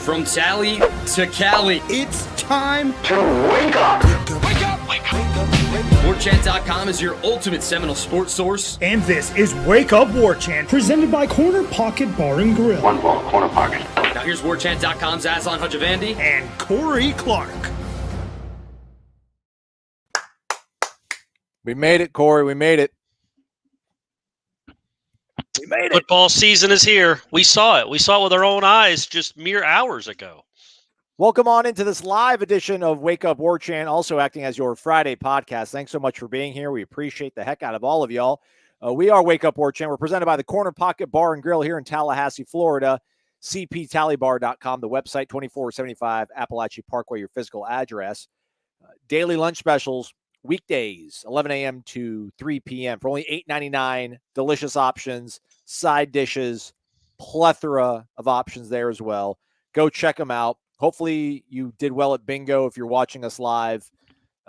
From Tally to Cali, it's time to wake up. Wake up, wake up. Warchant.com is your ultimate Seminole sports source. And this is Wake Up Warchant, presented by Corner Pocket Bar and Grill. One ball, Corner Pocket. Now here's Warchant.com's Aslan Hajavandi and Corey Clark. We made it, Corey. We made it. We made it. Football season is here. We saw it. We saw it with our own eyes just mere hours ago. Welcome on into this live edition of Wake Up Warchant, also acting as your Friday podcast. Thanks so much for being here. We appreciate the heck out of all of y'all. We are Wake Up Warchant. We're presented by the Corner Pocket Bar and Grill here in Tallahassee, Florida. cptallybar.com, the website, 2475 Appalachia Parkway, your physical address. Daily lunch specials, weekdays, 11 a.m. to 3 p.m. for only $8.99. Delicious options, side dishes, plethora of options there as well. Go check them out. Hopefully you did well at bingo if you're watching us live,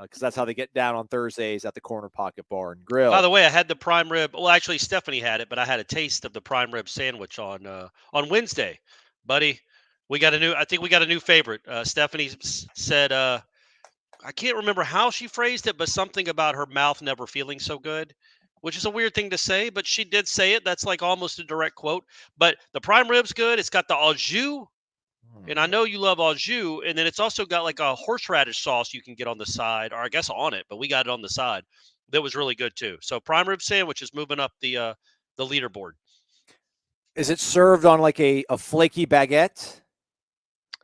because that's how they get down on Thursdays at the Corner Pocket Bar and Grill. By the way, I had the prime rib. Well, actually, Stephanie had it, but I had a taste of the prime rib sandwich on Wednesday, buddy. I think we got a new favorite. Stephanie said, I can't remember how she phrased it, but something about her mouth never feeling so good, which is a weird thing to say, but she did say it. That's like almost a direct quote. But the prime rib's good. It's got the au jus. And I know you love au jus, and then it's also got like a horseradish sauce you can get on the side, or I guess on it, but we got it on the side. That was really good too. So prime rib sandwich is moving up the leaderboard. Is it served on like a flaky baguette?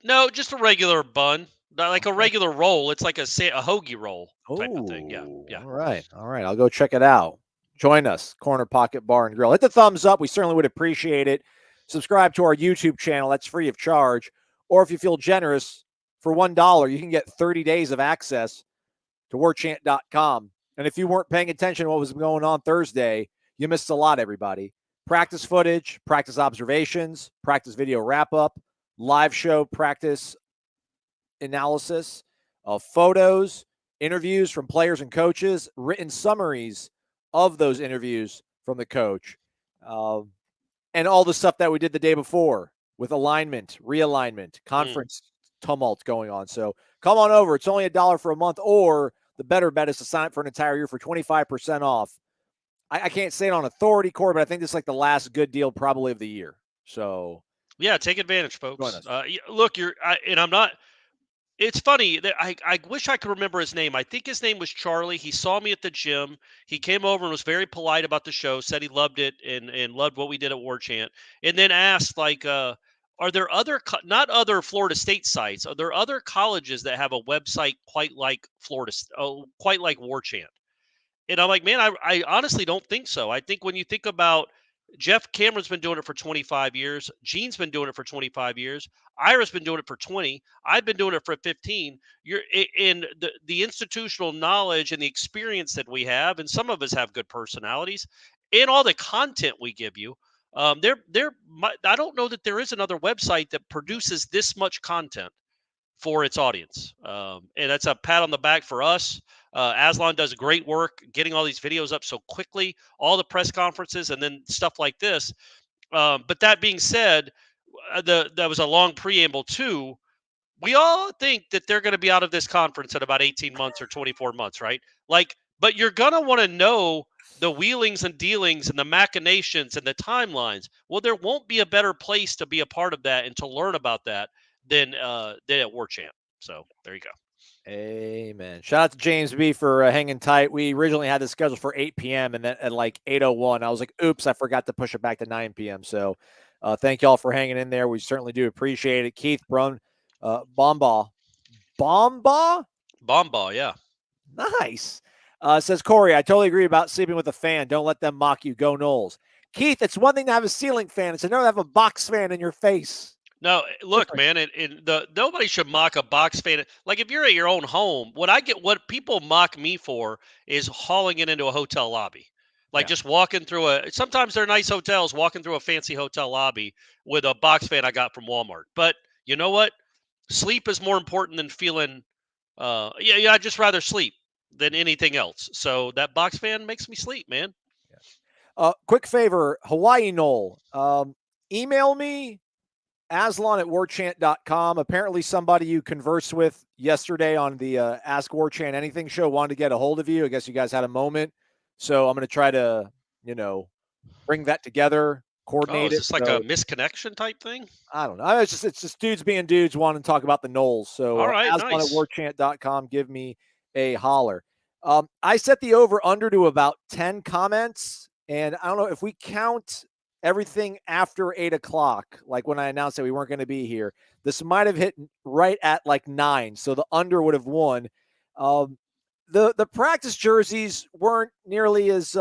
No, just a regular bun, like a regular roll. It's like a hoagie roll type of thing. Yeah. All right. I'll go check it out. Join us, Corner Pocket Bar and Grill. Hit the thumbs up. We certainly would appreciate it. Subscribe to our YouTube channel. That's free of charge. Or if you feel generous, for $1, you can get 30 days of access to warchant.com. And if you weren't paying attention to what was going on Thursday, you missed a lot, everybody. Practice footage, practice observations, practice video wrap-up, live show practice analysis, photos, interviews from players and coaches, written summaries of those interviews from the coach, and all the stuff that we did the day before with alignment, realignment, conference tumult going on. So come on over. It's only $1 for a month, or the better bet is to sign up for an entire year for 25% off. I can't say it on authority, Corey, but I think this is like the last good deal probably of the year. So yeah, take advantage, folks. Look, I'm not. It's funny that I wish I could remember his name. I think his name was Charlie. He saw me at the gym. He came over and was very polite about the show, said he loved it and loved what we did at Warchant, and then asked, like, are there not other Florida State sites, are there other colleges that have a website quite like Warchant? And I'm like, man, I honestly don't think so. I think when you think about Jeff Cameron's been doing it for 25 years. Gene's been doing it for 25 years. Ira's been doing it for 20. I've been doing it for 15. You're in the institutional knowledge and the experience that we have, and some of us have good personalities, and all the content we give you. I don't know that there is another website that produces this much content for its audience. And that's a pat on the back for us. Aslan does great work getting all these videos up so quickly, all the press conferences, and then stuff like this. But that being said, that was a long preamble too. We all think that they're going to be out of this conference in about 18 months or 24 months, right? But you're going to want to know the wheelings and dealings and the machinations and the timelines. Well, there won't be a better place to be a part of that and to learn about that than at Warchant. So there you go. Amen. Shout out to James B for hanging tight. We originally had this scheduled for 8 p.m. and then at like 8:01, I was like, oops, I forgot to push it back to 9 p.m. So thank y'all for hanging in there. We certainly do appreciate it. Keith Brun, Bomba, yeah. Nice. Says, Corey, I totally agree about sleeping with a fan. Don't let them mock you. Go Noles. Keith, it's one thing to have a ceiling fan. It's another to have a box fan in your face. No, look, man, nobody should mock a box fan. Like, if you're at your own home, what people mock me for is hauling it into a hotel lobby. Like, just walking through sometimes they're nice hotels, walking through a fancy hotel lobby with a box fan I got from Walmart. But you know what? Sleep is more important than feeling, I'd just rather sleep than anything else. So that box fan makes me sleep, man. Quick favor, Hawaii Nole, email me Aslan at warchant.com. Apparently somebody you conversed with yesterday on the Ask Warchant Anything show wanted to get a hold of you. I guess you guys had a moment. So I'm going to try to, bring that together, coordinate is it. this like a misconnection type thing? I don't know. It's just dudes being dudes wanting to talk about the Noles. So all right, Aslan nice. at warchant.com. Give me a holler. I set the over under to about 10 comments. And I don't know if we count everything after 8 o'clock, like when I announced that we weren't going to be here, this might have hit right at like 9. So the under would have won. The practice jerseys weren't nearly as,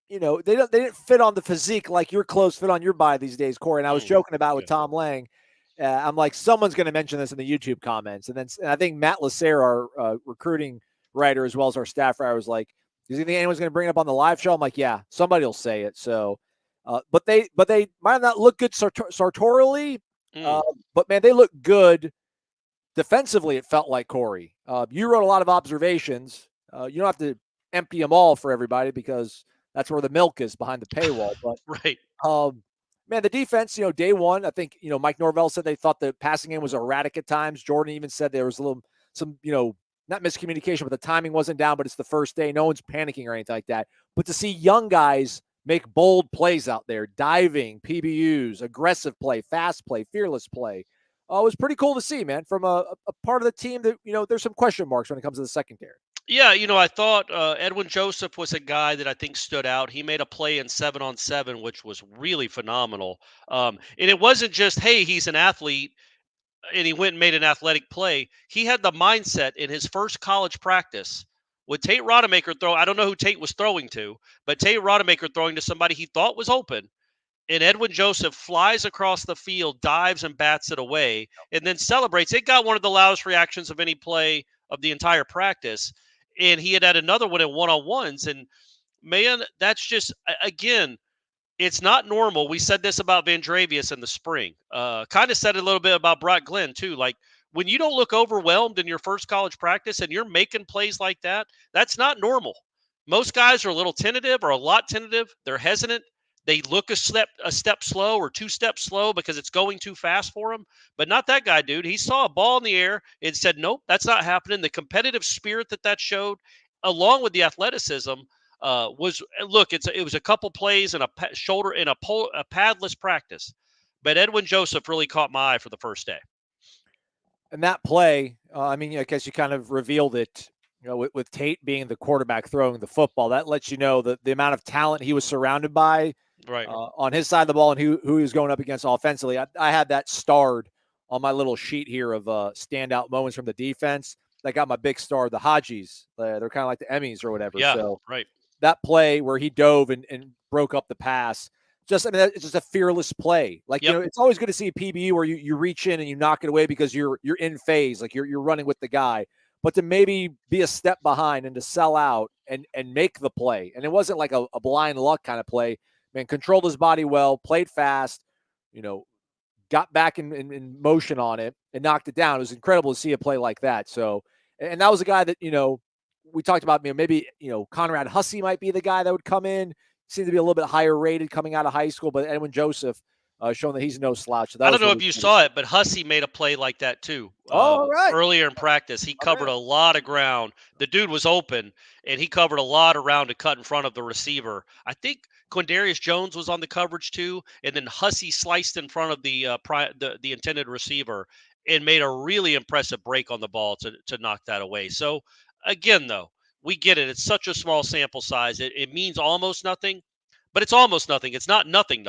they didn't fit on the physique like your clothes fit on your body these days, Corey. And I was joking about with Tom Lang. I'm like, someone's going to mention this in the YouTube comments. And I think Matt Lasser, our recruiting writer, as well as our staff writer, was like, "Do you think anyone's going to bring it up on the live show?" I'm like, "Yeah, somebody will say it." So, but they might not look good sartorially, but man, they look good defensively. It felt like, Corey. You wrote a lot of observations. You don't have to empty them all for everybody because that's where the milk is, behind the paywall. But right. Man, the defense, day one, I think, Mike Norvell said they thought the passing game was erratic at times. Jordan even said there was some not miscommunication, but the timing wasn't down, but it's the first day. No one's panicking or anything like that. But to see young guys make bold plays out there, diving, PBUs, aggressive play, fast play, fearless play, it was pretty cool to see, man, from a part of the team that, there's some question marks when it comes to the secondary. Yeah, I thought Edwin Joseph was a guy that I think stood out. He made a play in 7-on-7, which was really phenomenal. And it wasn't just, hey, he's an athlete, and he went and made an athletic play. He had the mindset in his first college practice with Tate Rodemaker throw. I don't know who Tate was throwing to, but Tate Rodemaker throwing to somebody he thought was open. And Edwin Joseph flies across the field, dives and bats it away, and then celebrates. It got one of the loudest reactions of any play of the entire practice. And he had another one in one-on-ones. And, man, that's just, again, it's not normal. We said this about Vandrevius in the spring. Kind of said it a little bit about Brock Glenn, too. Like, when you don't look overwhelmed in your first college practice and you're making plays like that, that's not normal. Most guys are a little tentative or a lot tentative. They're hesitant. They look a step slow or 2 steps slow because it's going too fast for them. But not that guy, dude. He saw a ball in the air and said, nope, that's not happening. The competitive spirit that showed, along with the athleticism, was look. It was a couple plays and a padless practice, but Edwin Joseph really caught my eye for the first day. And that play, I guess you kind of revealed it. With Tate being the quarterback throwing the football, that lets you know the amount of talent he was surrounded by, right, on his side of the ball and who he was going up against offensively. I had that starred on my little sheet here of standout moments from the defense. I got my big star, the Hajis. They're kind of like the Emmys or whatever. Yeah, so right. That play where he dove and broke up the pass, it's just a fearless play. Like, it's always good to see a PBU where you reach in and you knock it away because you're in phase, like you're running with the guy. But to maybe be a step behind and to sell out and make the play. And it wasn't like a blind luck kind of play. Man, controlled his body well, played fast, got back in motion on it and knocked it down. It was incredible to see a play like that. So, and that was a guy that, we talked about, maybe, Conrad Hussey might be the guy that would come in. Seemed to be a little bit higher rated coming out of high school, but Edwin Joseph showing that he's no slouch. So I don't know if you saw it, but Hussey made a play like that too. Right. Earlier in practice, he covered a lot of ground. The dude was open, and he covered a lot of ground to cut in front of the receiver. I think Quindarius Jones was on the coverage too, and then Hussey sliced in front of the intended receiver and made a really impressive break on the ball to knock that away. So, again, though, we get it. It's such a small sample size. It means almost nothing. But it's almost nothing. It's not nothing.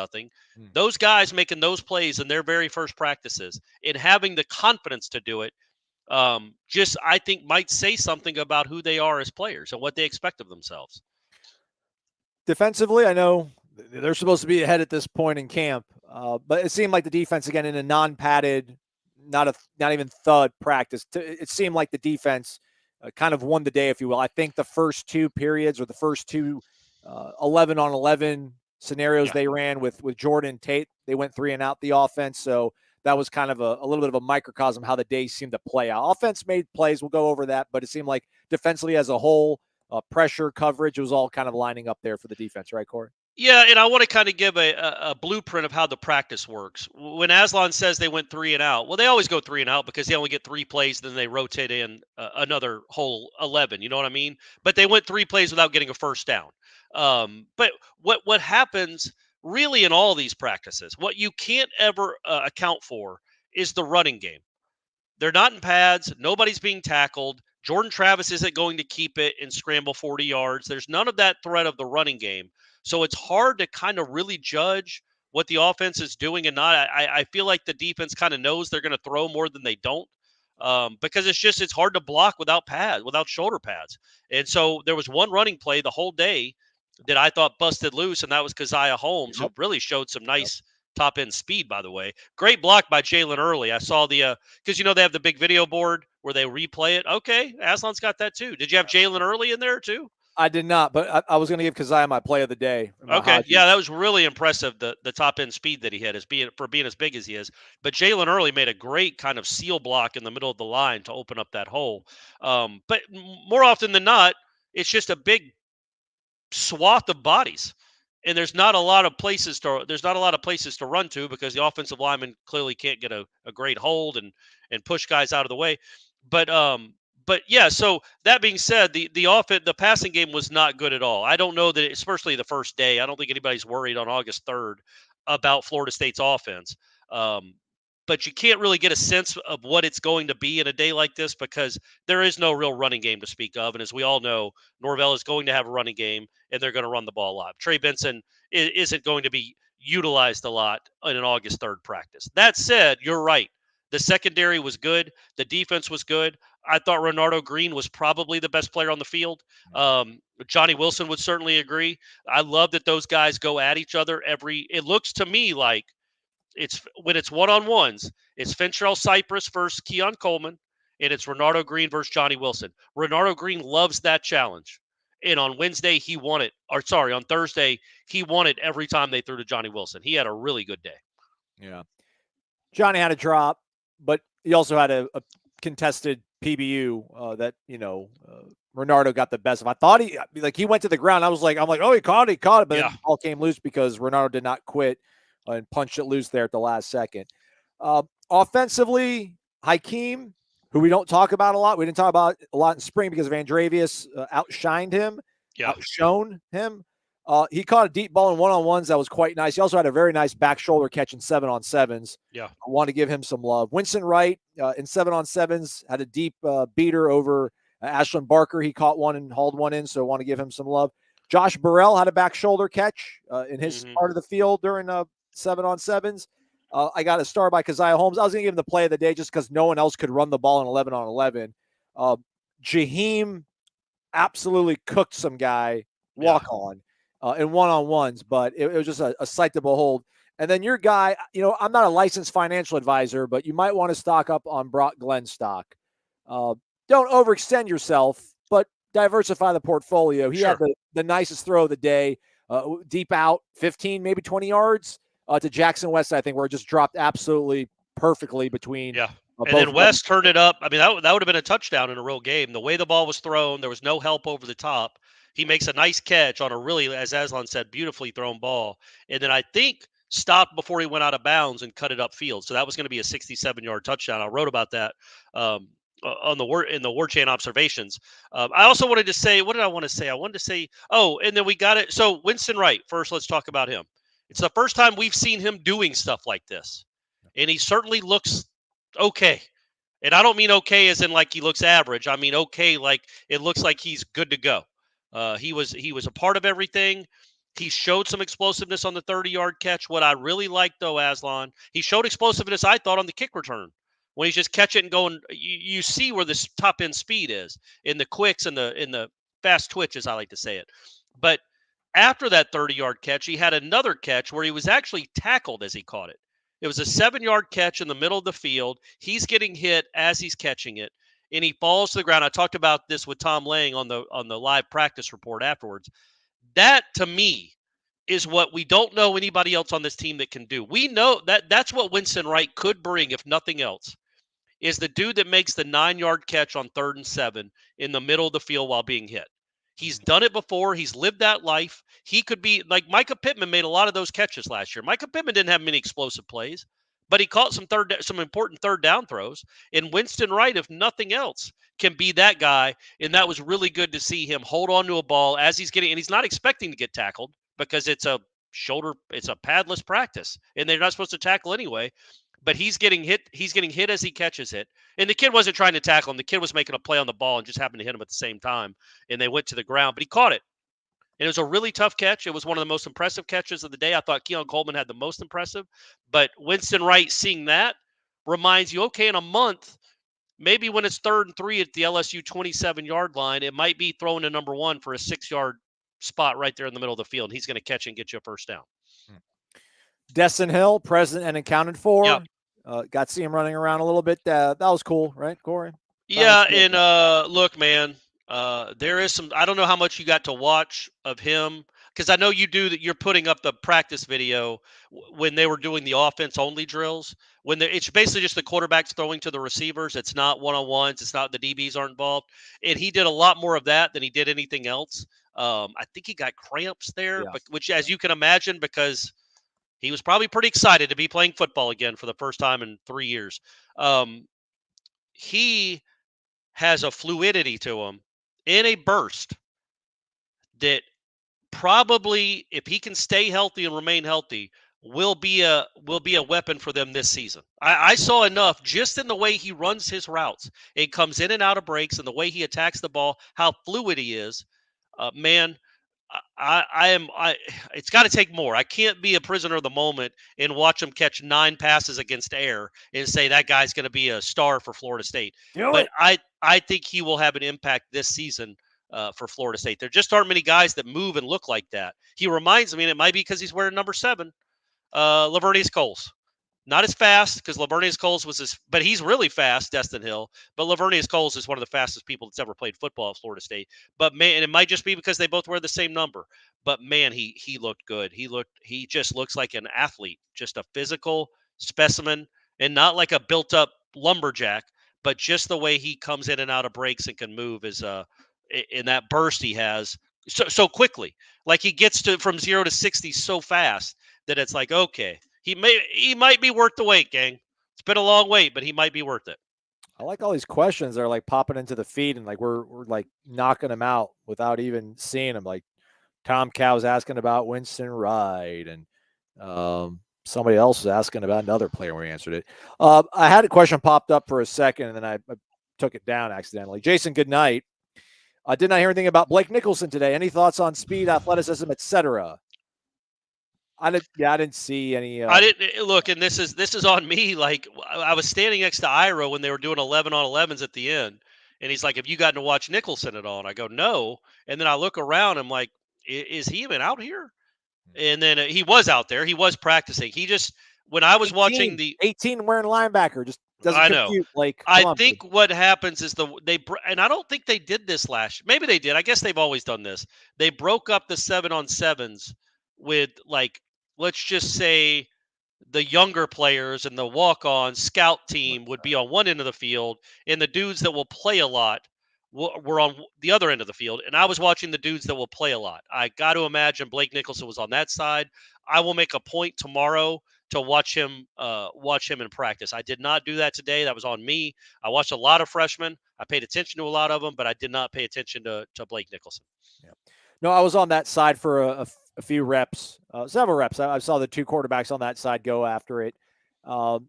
Those guys making those plays in their very first practices and having the confidence to do it, I think might say something about who they are as players and what they expect of themselves. Defensively, I know they're supposed to be ahead at this point in camp, but it seemed like the defense, again, in a non-padded, not even thud practice, it seemed like the defense kind of won the day, if you will. I think the first 2 periods or the first 2 11-on-11 scenarios they ran with Jordan and Tate, they went 3 and out the offense. So that was kind of a little bit of a microcosm how the day seemed to play out. Offense made plays. We'll go over that, but it seemed like defensively as a whole, pressure, coverage, it was all kind of lining up there for the defense, right, Corey? Yeah, and I want to kind of give a blueprint of how the practice works. When Aslan says they went 3 and out, well, they always go 3 and out because they only get 3 plays, then they rotate in another whole 11. You know what I mean? But they went 3 plays without getting a first down. But what happens really in all these practices, what you can't ever account for is the running game. They're not in pads. Nobody's being tackled. Jordan Travis isn't going to keep it and scramble 40 yards. There's none of that threat of the running game. So it's hard to kind of really judge what the offense is doing and not. I feel like the defense kind of knows they're going to throw more than they don't, because it's hard to block without pads, without shoulder pads. And so there was one running play the whole day that I thought busted loose, and that was Keziah Holmes, who really showed some nice top end speed, by the way. Great block by Jalen Early. I saw the because they have the big video board where they replay it. Okay, Aslan's got that too. Did you have Jalen Early in there too? I did not, but I was going to give Keziah my play of the day. Okay, yeah, that was really impressive. The top end speed that he had being as big as he is. But Jalen Early made a great kind of seal block in the middle of the line to open up that hole. But more often than not, it's just a big swath of bodies, and there's not a lot of places to run to because the offensive lineman clearly can't get a great hold and push guys out of the way. But yeah, so that being said, the passing game was not good at all. I don't know that, especially the first day, I don't think anybody's worried on August 3rd about Florida State's offense. But you can't really get a sense of what it's going to be in a day like this because there is no real running game to speak of. And as we all know, Norvell is going to have a running game, and they're going to run the ball a lot. Trey Benson isn't going to be utilized a lot in an August 3rd practice. That said, you're right. The secondary was good. The defense was good. I thought Renardo Green was probably the best player on the field. Johnny Wilson would certainly agree. I love that those guys go at each other it looks to me like when it's one-on-ones, it's Fintrell Cypress versus Keon Coleman, and it's Renardo Green versus Johnny Wilson. Renardo Green loves that challenge. And on Wednesday, he won it. On Thursday, he won it every time they threw to Johnny Wilson. He had a really good day. Yeah. Johnny had a drop, but he also had a contested PBU that, Renardo got the best of. I thought he went to the ground. I'm like, oh, he caught it. But then the ball came loose because Renardo did not quit and punched it loose there at the last second. Offensively, Hakeem, who we don't talk about a lot. We didn't talk about a lot in spring because Vandrevius outshone him. He caught a deep ball in one-on-ones that was quite nice. He also had a very nice back shoulder catch in 7-on-7s. Yeah. I want to give him some love. Winston Wright in 7-on-7s had a deep beater over Ashlyn Barker. He caught one and hauled one in, so I want to give him some love. Josh Burrell had a back shoulder catch in his part of the field during 7-on-7s. I got a star by Keziah Holmes. I was going to give him the play of the day just because no one else could run the ball in 11-on-11. Jaheim absolutely cooked some guy walk-on in one-on-ones, but it was just a sight to behold. And then your guy, I'm not a licensed financial advisor, but you might want to stock up on Brock Glenn stock. Don't overextend yourself, but diversify the portfolio. He had the nicest throw of the day, deep out, 15, maybe 20 yards to Jackson West, I think, where it just dropped absolutely perfectly between. Yeah. And then West turned it up. I mean, that would have been a touchdown in a real game. The way the ball was thrown, there was no help over the top. He makes a nice catch on a really, as Aslan said, beautifully thrown ball. And then I think stopped before he went out of bounds and cut it upfield. So that was going to be a 67-yard touchdown. I wrote about that in the Warchant observations. I also wanted to say, what did I want to say? I wanted to say, and then we got it. So Winston Wright, first, let's talk about him. It's the first time we've seen him doing stuff like this. And he certainly looks okay. And I don't mean okay as in like he looks average. I mean okay like it looks like he's good to go. He was a part of everything. He showed some explosiveness on the 30-yard catch. What I really liked, though, Aslan, he showed explosiveness, I thought, on the kick return. When he's just catch it and going, you see where this top-end speed is in the quicks and in the fast twitch, as I like to say it. But after that 30-yard catch, he had another catch where he was actually tackled as he caught it. It was a 7-yard catch in the middle of the field. He's getting hit as he's catching it, and he falls to the ground. I talked about this with Tom Lang on the live practice report afterwards. That, to me, is what we don't know anybody else on this team that can do. We know that's what Winston Wright could bring, if nothing else, is the dude that makes the 9-yard catch on 3rd and 7 in the middle of the field while being hit. He's done it before. He's lived that life. He could be like Micah Pittman made a lot of those catches last year. Micah Pittman didn't have many explosive plays, but he caught some important third down throws. And Winston Wright, if nothing else, can be that guy. And that was really good to see him hold on to a ball as he's getting, and he's not expecting to get tackled because it's a padless practice, and they're not supposed to tackle anyway. But he's getting hit. He's getting hit as he catches it. And the kid wasn't trying to tackle him. The kid was making a play on the ball and just happened to hit him at the same time. And they went to the ground, but he caught it. And it was a really tough catch. It was one of the most impressive catches of the day. I thought Keon Coleman had the most impressive. But Winston Wright seeing that reminds you, okay, in a month, maybe when it's 3rd and 3 at the LSU 27-yard line, it might be throwing to number 1 for a 6-yard spot right there in the middle of the field. He's going to catch and get you a first down. Destyn Hill, present and accounted for. Yeah. Got to see him running around a little bit. That was cool, right, Corey? Yeah, and look, man, there is some. I don't know how much you got to watch of him because I know you do that. You're putting up the practice video when they were doing the offense-only drills. It's basically just the quarterbacks throwing to the receivers. It's not one-on-ones. It's not the DBs aren't involved. And he did a lot more of that than he did anything else. I think he got cramps there, but, which, as you can imagine, because he was probably pretty excited to be playing football again for the first time in 3 years. He has a fluidity to him in a burst that probably, if he can stay healthy and remain healthy, will be a weapon for them this season. I saw enough just in the way he runs his routes. It comes in and out of breaks and the way he attacks the ball, how fluid he is. Man, it's got to take more. I can't be a prisoner of the moment and watch him catch 9 passes against air and say that guy's going to be a star for Florida State. But I think he will have an impact this season for Florida State. There just aren't many guys that move and look like that. He reminds me, and it might be because he's wearing number 7, Lavernius Coles. Not as fast because Lavernius Coles but he's really fast, Destyn Hill. But Lavernius Coles is one of the fastest people that's ever played football at Florida State. But man, and it might just be because they both wear the same number. But man, he looked good. He just looks like an athlete, just a physical specimen, and not like a built-up lumberjack, but just the way he comes in and out of breaks and can move is in that burst he has so quickly. Like he gets from 0 to 60 so fast that it's like, okay. He might be worth the wait, gang. It's been a long wait, but he might be worth it. I like all these questions that are like popping into the feed and like we're like knocking them out without even seeing them. Like Tom Cow's asking about Winston Wright, and somebody else was asking about another player when we answered it. I had a question popped up for a second, and then I took it down accidentally. Jason, good night. I did not hear anything about Blake Nicholson today. Any thoughts on speed, athleticism, etc.? I didn't see any. I didn't look, and this is on me. Like I was standing next to Ira when they were doing 11 on 11s at the end, and he's like, "Have you gotten to watch Nicholson at all?" And I go, "No." And then I look around, I'm like, "Is he even out here?" And then he was out there. He was practicing. He just when I was watching the 18 wearing linebacker just doesn't compute. Like I think what happens is and I don't think they did this last year. Maybe they did. I guess they've always done this. They broke up the 7-on-7s with like. Let's just say the younger players and the walk-on scout team would be on one end of the field, and the dudes that will play a lot were on the other end of the field. And I was watching the dudes that will play a lot. I got to imagine Blake Nicholson was on that side. I will make a point tomorrow to watch him in practice. I did not do that today. That was on me. I watched a lot of freshmen. I paid attention to a lot of them, but I did not pay attention to Blake Nicholson. Yeah. No, I was on that side for a few reps, several reps. I saw the 2 quarterbacks on that side go after it. I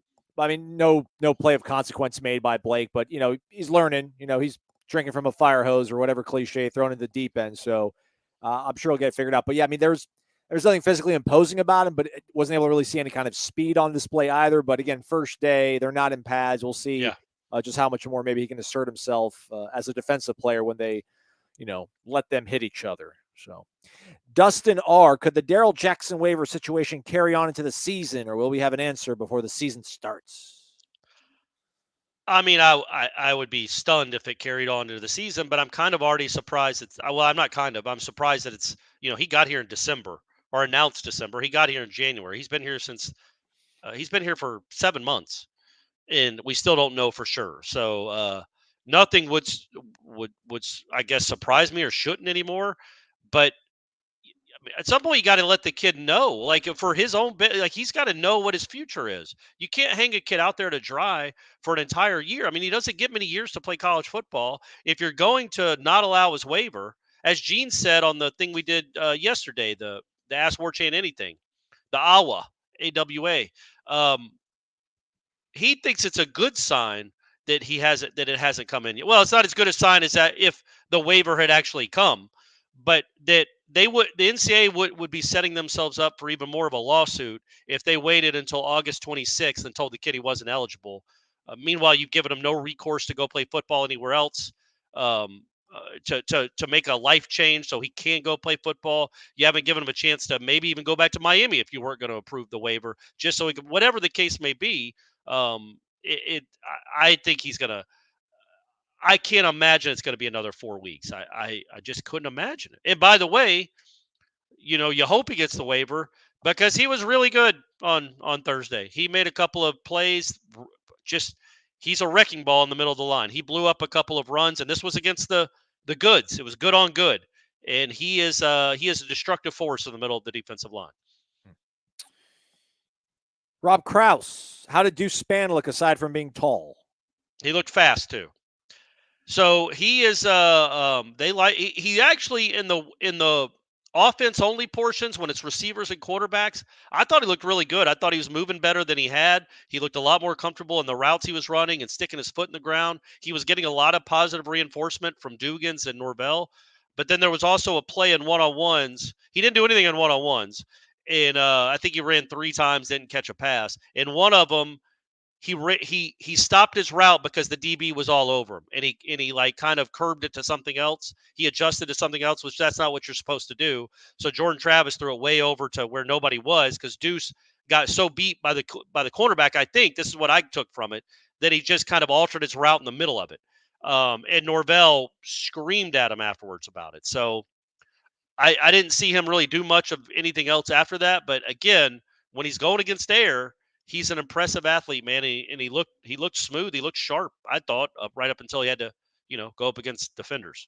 mean, no play of consequence made by Blake, but he's learning. He's drinking from a fire hose or whatever cliche thrown in the deep end. So I'm sure he'll get it figured out. But yeah, I mean, there's nothing physically imposing about him, but it wasn't able to really see any kind of speed on display either. But again, first day, they're not in pads. We'll see just how much more maybe he can assert himself as a defensive player when they, let them hit each other. So, Dustin R., could the Darrell Jackson waiver situation carry on into the season, or will we have an answer before the season starts? I mean, I would be stunned if it carried on into the season, but I'm kind of already surprised. I'm not kind of. I'm surprised that it's, he got here in December or announced December. He got here in January. He's been here he's been here for 7 months, and we still don't know for sure. So, nothing would I guess surprise me or shouldn't anymore. But at some point, you got to let the kid know, like for his own bit, like he's got to know what his future is. You can't hang a kid out there to dry for an entire year. I mean, he doesn't get many years to play college football. If you're going to not allow his waiver, as Gene said on the thing we did yesterday, the Ask Warchant Anything, the AWA, he thinks it's a good sign that it hasn't come in yet. Well, it's not as good a sign as that if the waiver had actually come, but that the NCAA would be setting themselves up for even more of a lawsuit if they waited until August 26th and told the kid he wasn't eligible. Meanwhile, you've given him no recourse to go play football anywhere else. To make a life change so he can't go play football. You haven't given him a chance to maybe even go back to Miami if you weren't going to approve the waiver, just so he could, whatever the case may be. I think he's gonna. I can't imagine it's going to be another 4 weeks. I just couldn't imagine it. And by the way, you hope he gets the waiver because he was really good on Thursday. He made a couple of plays. Just he's a wrecking ball in the middle of the line. He blew up a couple of runs, and this was against the goods. It was good on good, and he is a destructive force in the middle of the defensive line. Rob Krause, how did Deuce Spann look aside from being tall? He looked fast too. So he is he actually in the offense only portions when it's receivers and quarterbacks, I thought he looked really good. I thought he was moving better than he had. He looked a lot more comfortable in the routes he was running and sticking his foot in the ground. He was getting a lot of positive reinforcement from Dugans and Norvell. But then there was also a play in one-on-ones. He didn't do anything in one-on-ones. And I think he ran 3 times, didn't catch a pass. And one of them, he stopped his route because the DB was all over him, and he like kind of curbed it to something else. He adjusted to something else, which that's not what you're supposed to do. So Jordan Travis threw it way over to where nobody was because Deuce got so beat by the cornerback. I think this is what I took from it, that he just kind of altered his route in the middle of it. And Norvell screamed at him afterwards about it. So I didn't see him really do much of anything else after that. But again, when he's going against air, he's an impressive athlete, man. And he looked smooth. He looked sharp, I thought, right up until he had to, go up against defenders.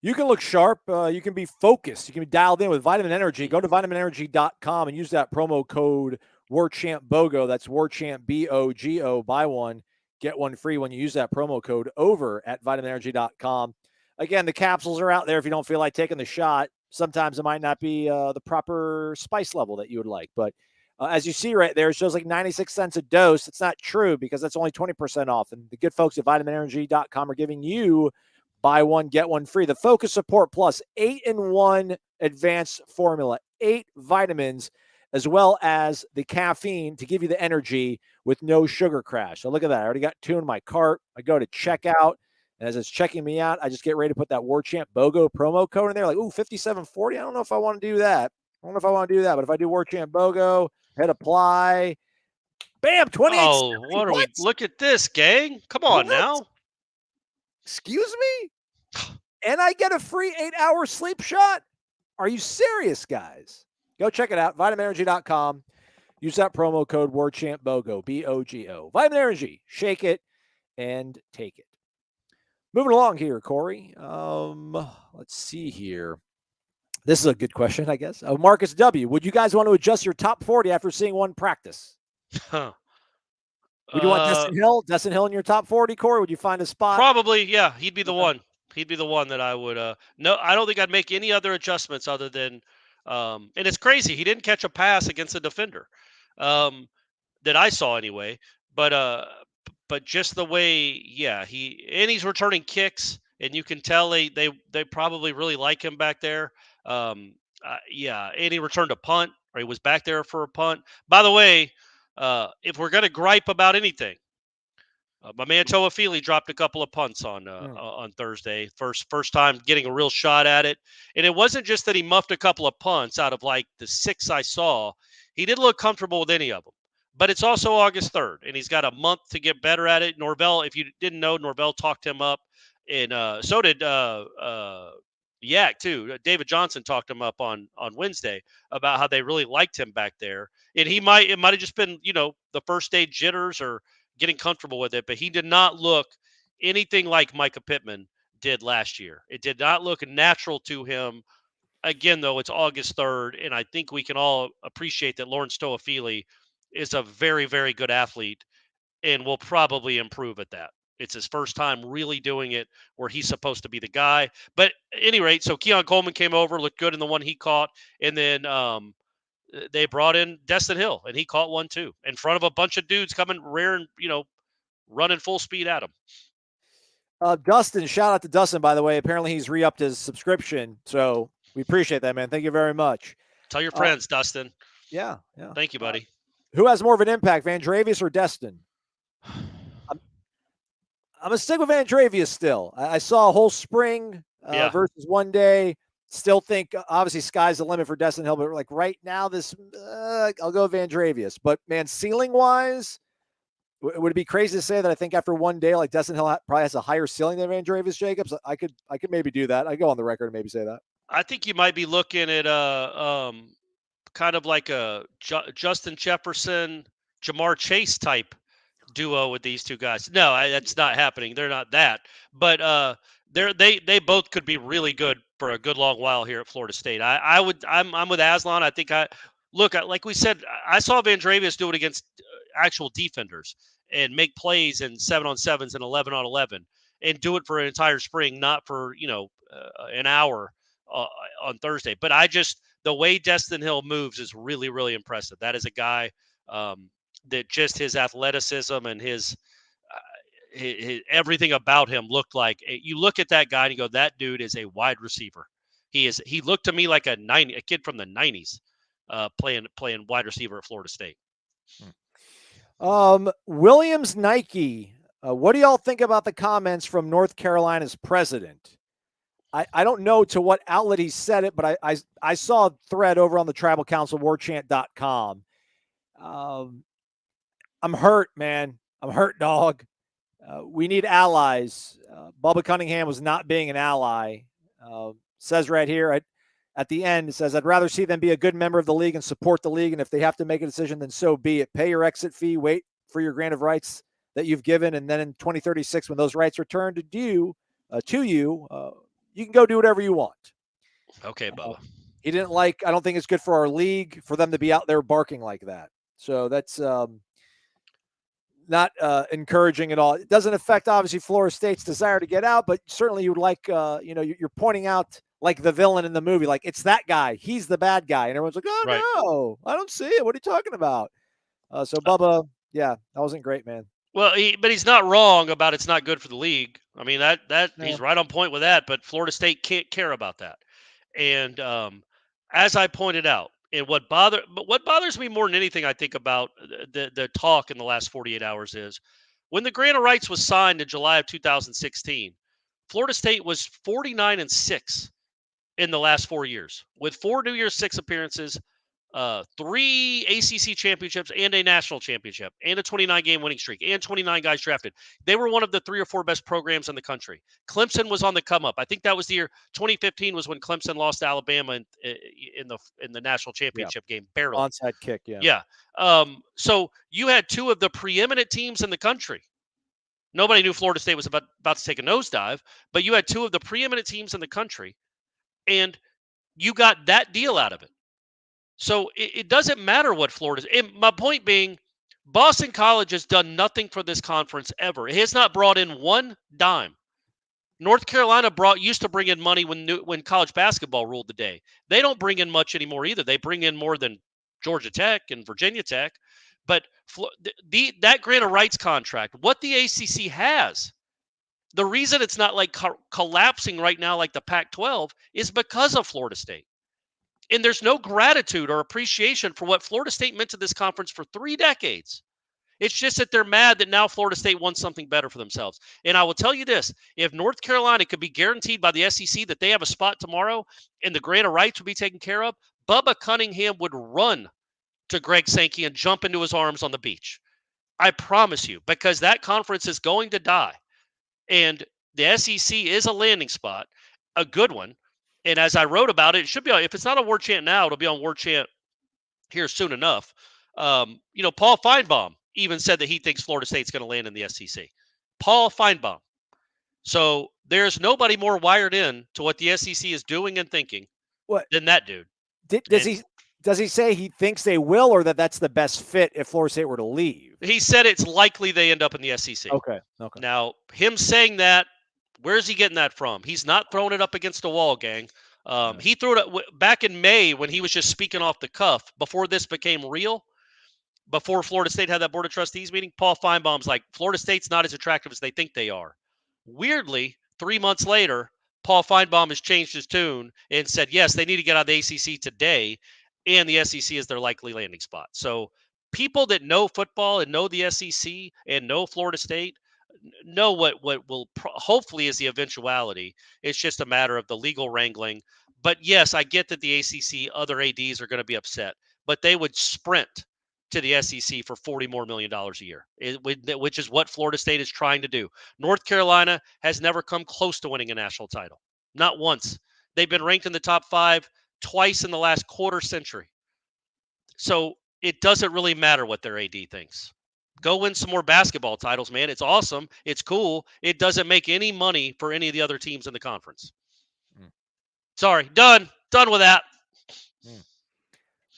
You can look sharp. You can be focused. You can be dialed in with Vitamin Energy. Go to vitaminenergy.com and use that promo code WarChantBOGO. That's WarChant, BOGO. Buy one, get one free when you use that promo code over at vitaminenergy.com. Again, the capsules are out there if you don't feel like taking the shot. Sometimes it might not be the proper spice level that you would like. But as you see right there, it shows like 96 cents a dose. It's not true because that's only 20% off. And the good folks at vitaminenergy.com are giving you buy one, get one free. The Focus Support Plus 8-in-1 advanced formula, 8 vitamins, as well as the caffeine to give you the energy with no sugar crash. So look at that. I already got 2 in my cart. I go to checkout. And as it's checking me out, I just get ready to put that Warchant BOGO promo code in there. Like, ooh, $57.40. I don't know if I want to do that. But if I do Warchant BOGO, hit apply, bam, 28. Oh, what are we? Look at this, gang. Come on now. Excuse me? And I get a free 8-hour sleep shot? Are you serious, guys? Go check it out, vitaminenergy.com. Use that promo code WarChantBOGO, BOGO. Vitamin Energy, shake it and take it. Moving along here, Corey. Let's see here. This is a good question, I guess. Marcus W., would you guys want to adjust your top 40 after seeing one practice? Would you want Destyn Hill? Destyn Hill in your top 40, Corey? Would you find a spot? Probably, yeah. He'd be the one. He'd be the one that I would. No, I don't think I'd make any other adjustments other than. And it's crazy. He didn't catch a pass against a defender, that I saw anyway. But just the way, yeah, he's returning kicks, and you can tell they probably really like him back there. Yeah, and he returned a punt, or he was back there for a punt. By the way, if we're going to gripe about anything, my man Toafili dropped a couple of punts on Thursday. First time getting a real shot at it. And it wasn't just that he muffed a couple of punts out of like the 6 I saw. He didn't look comfortable with any of them. But it's also August 3rd, and he's got a month to get better at it. Norvell, if you didn't know, Norvell talked him up, and so did Yak too. David Johnson talked him up on Wednesday about how they really liked him back there. And it might have just been, the first day jitters or getting comfortable with it, but he did not look anything like Micah Pittman did last year. It did not look natural to him. Again, though, it's August 3rd, and I think we can all appreciate that Lawrence Toafili is a very, very good athlete and will probably improve at that. It's his first time really doing it where he's supposed to be the guy. But at any rate, so Keon Coleman came over, looked good in the one he caught, and then they brought in Destyn Hill, and he caught one too in front of a bunch of dudes coming rearing, running full speed at him. Dustin, shout out to Dustin, by the way. Apparently he's re-upped his subscription, so we appreciate that, man. Thank you very much. Tell your friends, Dustin. Yeah. Thank you, buddy. Who has more of an impact, Vandravius or Destyn? I'm going to stick with Vandravius still. I saw a whole spring versus one day. Still think, obviously, sky's the limit for Destyn Hill, but like right now, I'll go Vandravius. But, man, ceiling-wise, would it be crazy to say that I think after one day, like Destyn Hill probably has a higher ceiling than Vandravius Jacobs? I could maybe do that. I go on the record and maybe say that. I think you might be looking at kind of like a Justin Jefferson, Jamar Chase type duo with these two guys. No, that's not happening. They're not that, but they both could be really good for a good long while here at Florida State. I'm with Aslan. I think like we said, I saw Vandravius do it against actual defenders and make plays in 7-on-7s and 11-on-11 and do it for an entire spring, not for an hour on Thursday. But the way Destyn Hill moves is really, really impressive. That is a guy that just his athleticism and his everything about him looked like. You look at that guy and you go, that dude is a wide receiver. He looked to me like a kid from the 90s playing wide receiver at Florida State. Williams Nike. What do y'all think about the comments from North Carolina's president? I don't know to what outlet he said it, but I saw a thread over on the Tribal Council warchant.com. I'm hurt, man. I'm hurt, dog. We need allies. Bubba Cunningham was not being an ally. Says right here at the end, it says, I'd rather see them be a good member of the league and support the league. And if they have to make a decision, then so be it. Pay your exit fee, wait for your grant of rights that you've given. And then in 2036, when those rights return to you, you can go do whatever you want. Okay, Bubba. He didn't I don't think it's good for our league for them to be out there barking like that. So that's not encouraging at all. It doesn't affect, obviously, Florida State's desire to get out, but certainly you would like, you're pointing out like the villain in the movie, like it's that guy. He's the bad guy. And everyone's like, oh, right. No, I don't see it. What are you talking about? So Bubba, that wasn't great, man. Well, but he's not wrong about it's not good for the league. I mean, he's right on point with that, but Florida State can't care about that. And as I pointed out, and what bothers me more than anything, I think, about the talk in the last 48 hours is when the grant of rights was signed in July of 2016, Florida State was 49-6 in the last 4 years with 4 New Year's Six appearances, 3 ACC championships and a national championship and a 29-game winning streak and 29 guys drafted. They were one of the 3 or 4 best programs in the country. Clemson was on the come up. I think that was the year 2015 was when Clemson lost to Alabama in the national championship game, barely. Onside kick, yeah. Yeah. So you had 2 of the preeminent teams in the country. Nobody knew Florida State was about to take a nosedive, but you had 2 of the preeminent teams in the country, and you got that deal out of it. So it doesn't matter what Florida is. My point being, Boston College has done nothing for this conference ever. It has not brought in one dime. North Carolina used to bring in money when college basketball ruled the day. They don't bring in much anymore either. They bring in more than Georgia Tech and Virginia Tech. But that grant of rights contract, what the ACC has, the reason it's not like collapsing right now like the Pac-12 is because of Florida State. And there's no gratitude or appreciation for what Florida State meant to this conference for 3 decades. It's just that they're mad that now Florida State wants something better for themselves. And I will tell you this, if North Carolina could be guaranteed by the SEC that they have a spot tomorrow and the grant of rights would be taken care of, Bubba Cunningham would run to Greg Sankey and jump into his arms on the beach. I promise you, because that conference is going to die. And the SEC is a landing spot, a good one. And as I wrote about it, it should be if it's not on Warchant now, it'll be on Warchant here soon enough. Paul Feinbaum even said that he thinks Florida State's going to land in the SEC. Paul Feinbaum. So there's nobody more wired in to what the SEC is doing and thinking than that dude. Does he say he thinks they will, or that's the best fit if Florida State were to leave? He said it's likely they end up in the SEC. Okay. Now, him saying that, where's he getting that from? He's not throwing it up against a wall, gang. He threw it back in May when he was just speaking off the cuff before this became real. Before Florida State had that Board of Trustees meeting, Paul Feinbaum's like, Florida State's not as attractive as they think they are. Weirdly, 3 months later, Paul Feinbaum has changed his tune and said, yes, they need to get out of the ACC today, and the SEC is their likely landing spot. So people that know football and know the SEC and know Florida State know what will hopefully is the eventuality. It's just a matter of the legal wrangling. But yes, I get that the ACC, other ADs are going to be upset, but they would sprint to the SEC for $40 more million a year, which is what Florida State is trying to do. North Carolina has never come close to winning a national title. Not once. They've been ranked in the top 5 twice in the last quarter century. So it doesn't really matter what their AD thinks. Go win some more basketball titles, man. It's awesome. It's cool. It doesn't make any money for any of the other teams in the conference. Sorry, done with that.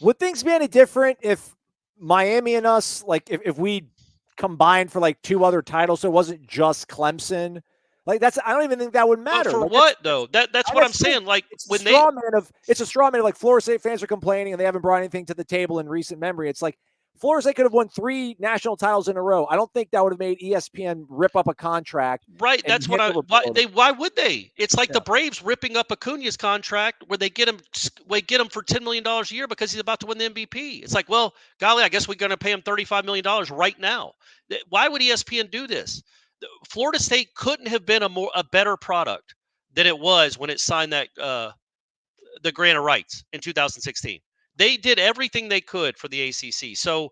Would things be any different if Miami and us, like if we combined for like 2 other titles, so it wasn't just Clemson? Like I don't even think that would matter. For what though? That's what I'm saying. Like it's a straw man of like Florida State fans are complaining and they haven't brought anything to the table in recent memory. It's like Florida State could have won 3 national titles in a row. I don't think that would have made ESPN rip up a contract. Right. That's what why would they? It's like the Braves ripping up Acuna's contract where they get him for $10 million a year because he's about to win the MVP. It's like, well, golly, I guess we're going to pay him $35 million right now. Why would ESPN do this? Florida State couldn't have been a better product than it was when it signed that the grant of rights in 2016. They did everything they could for the ACC. So,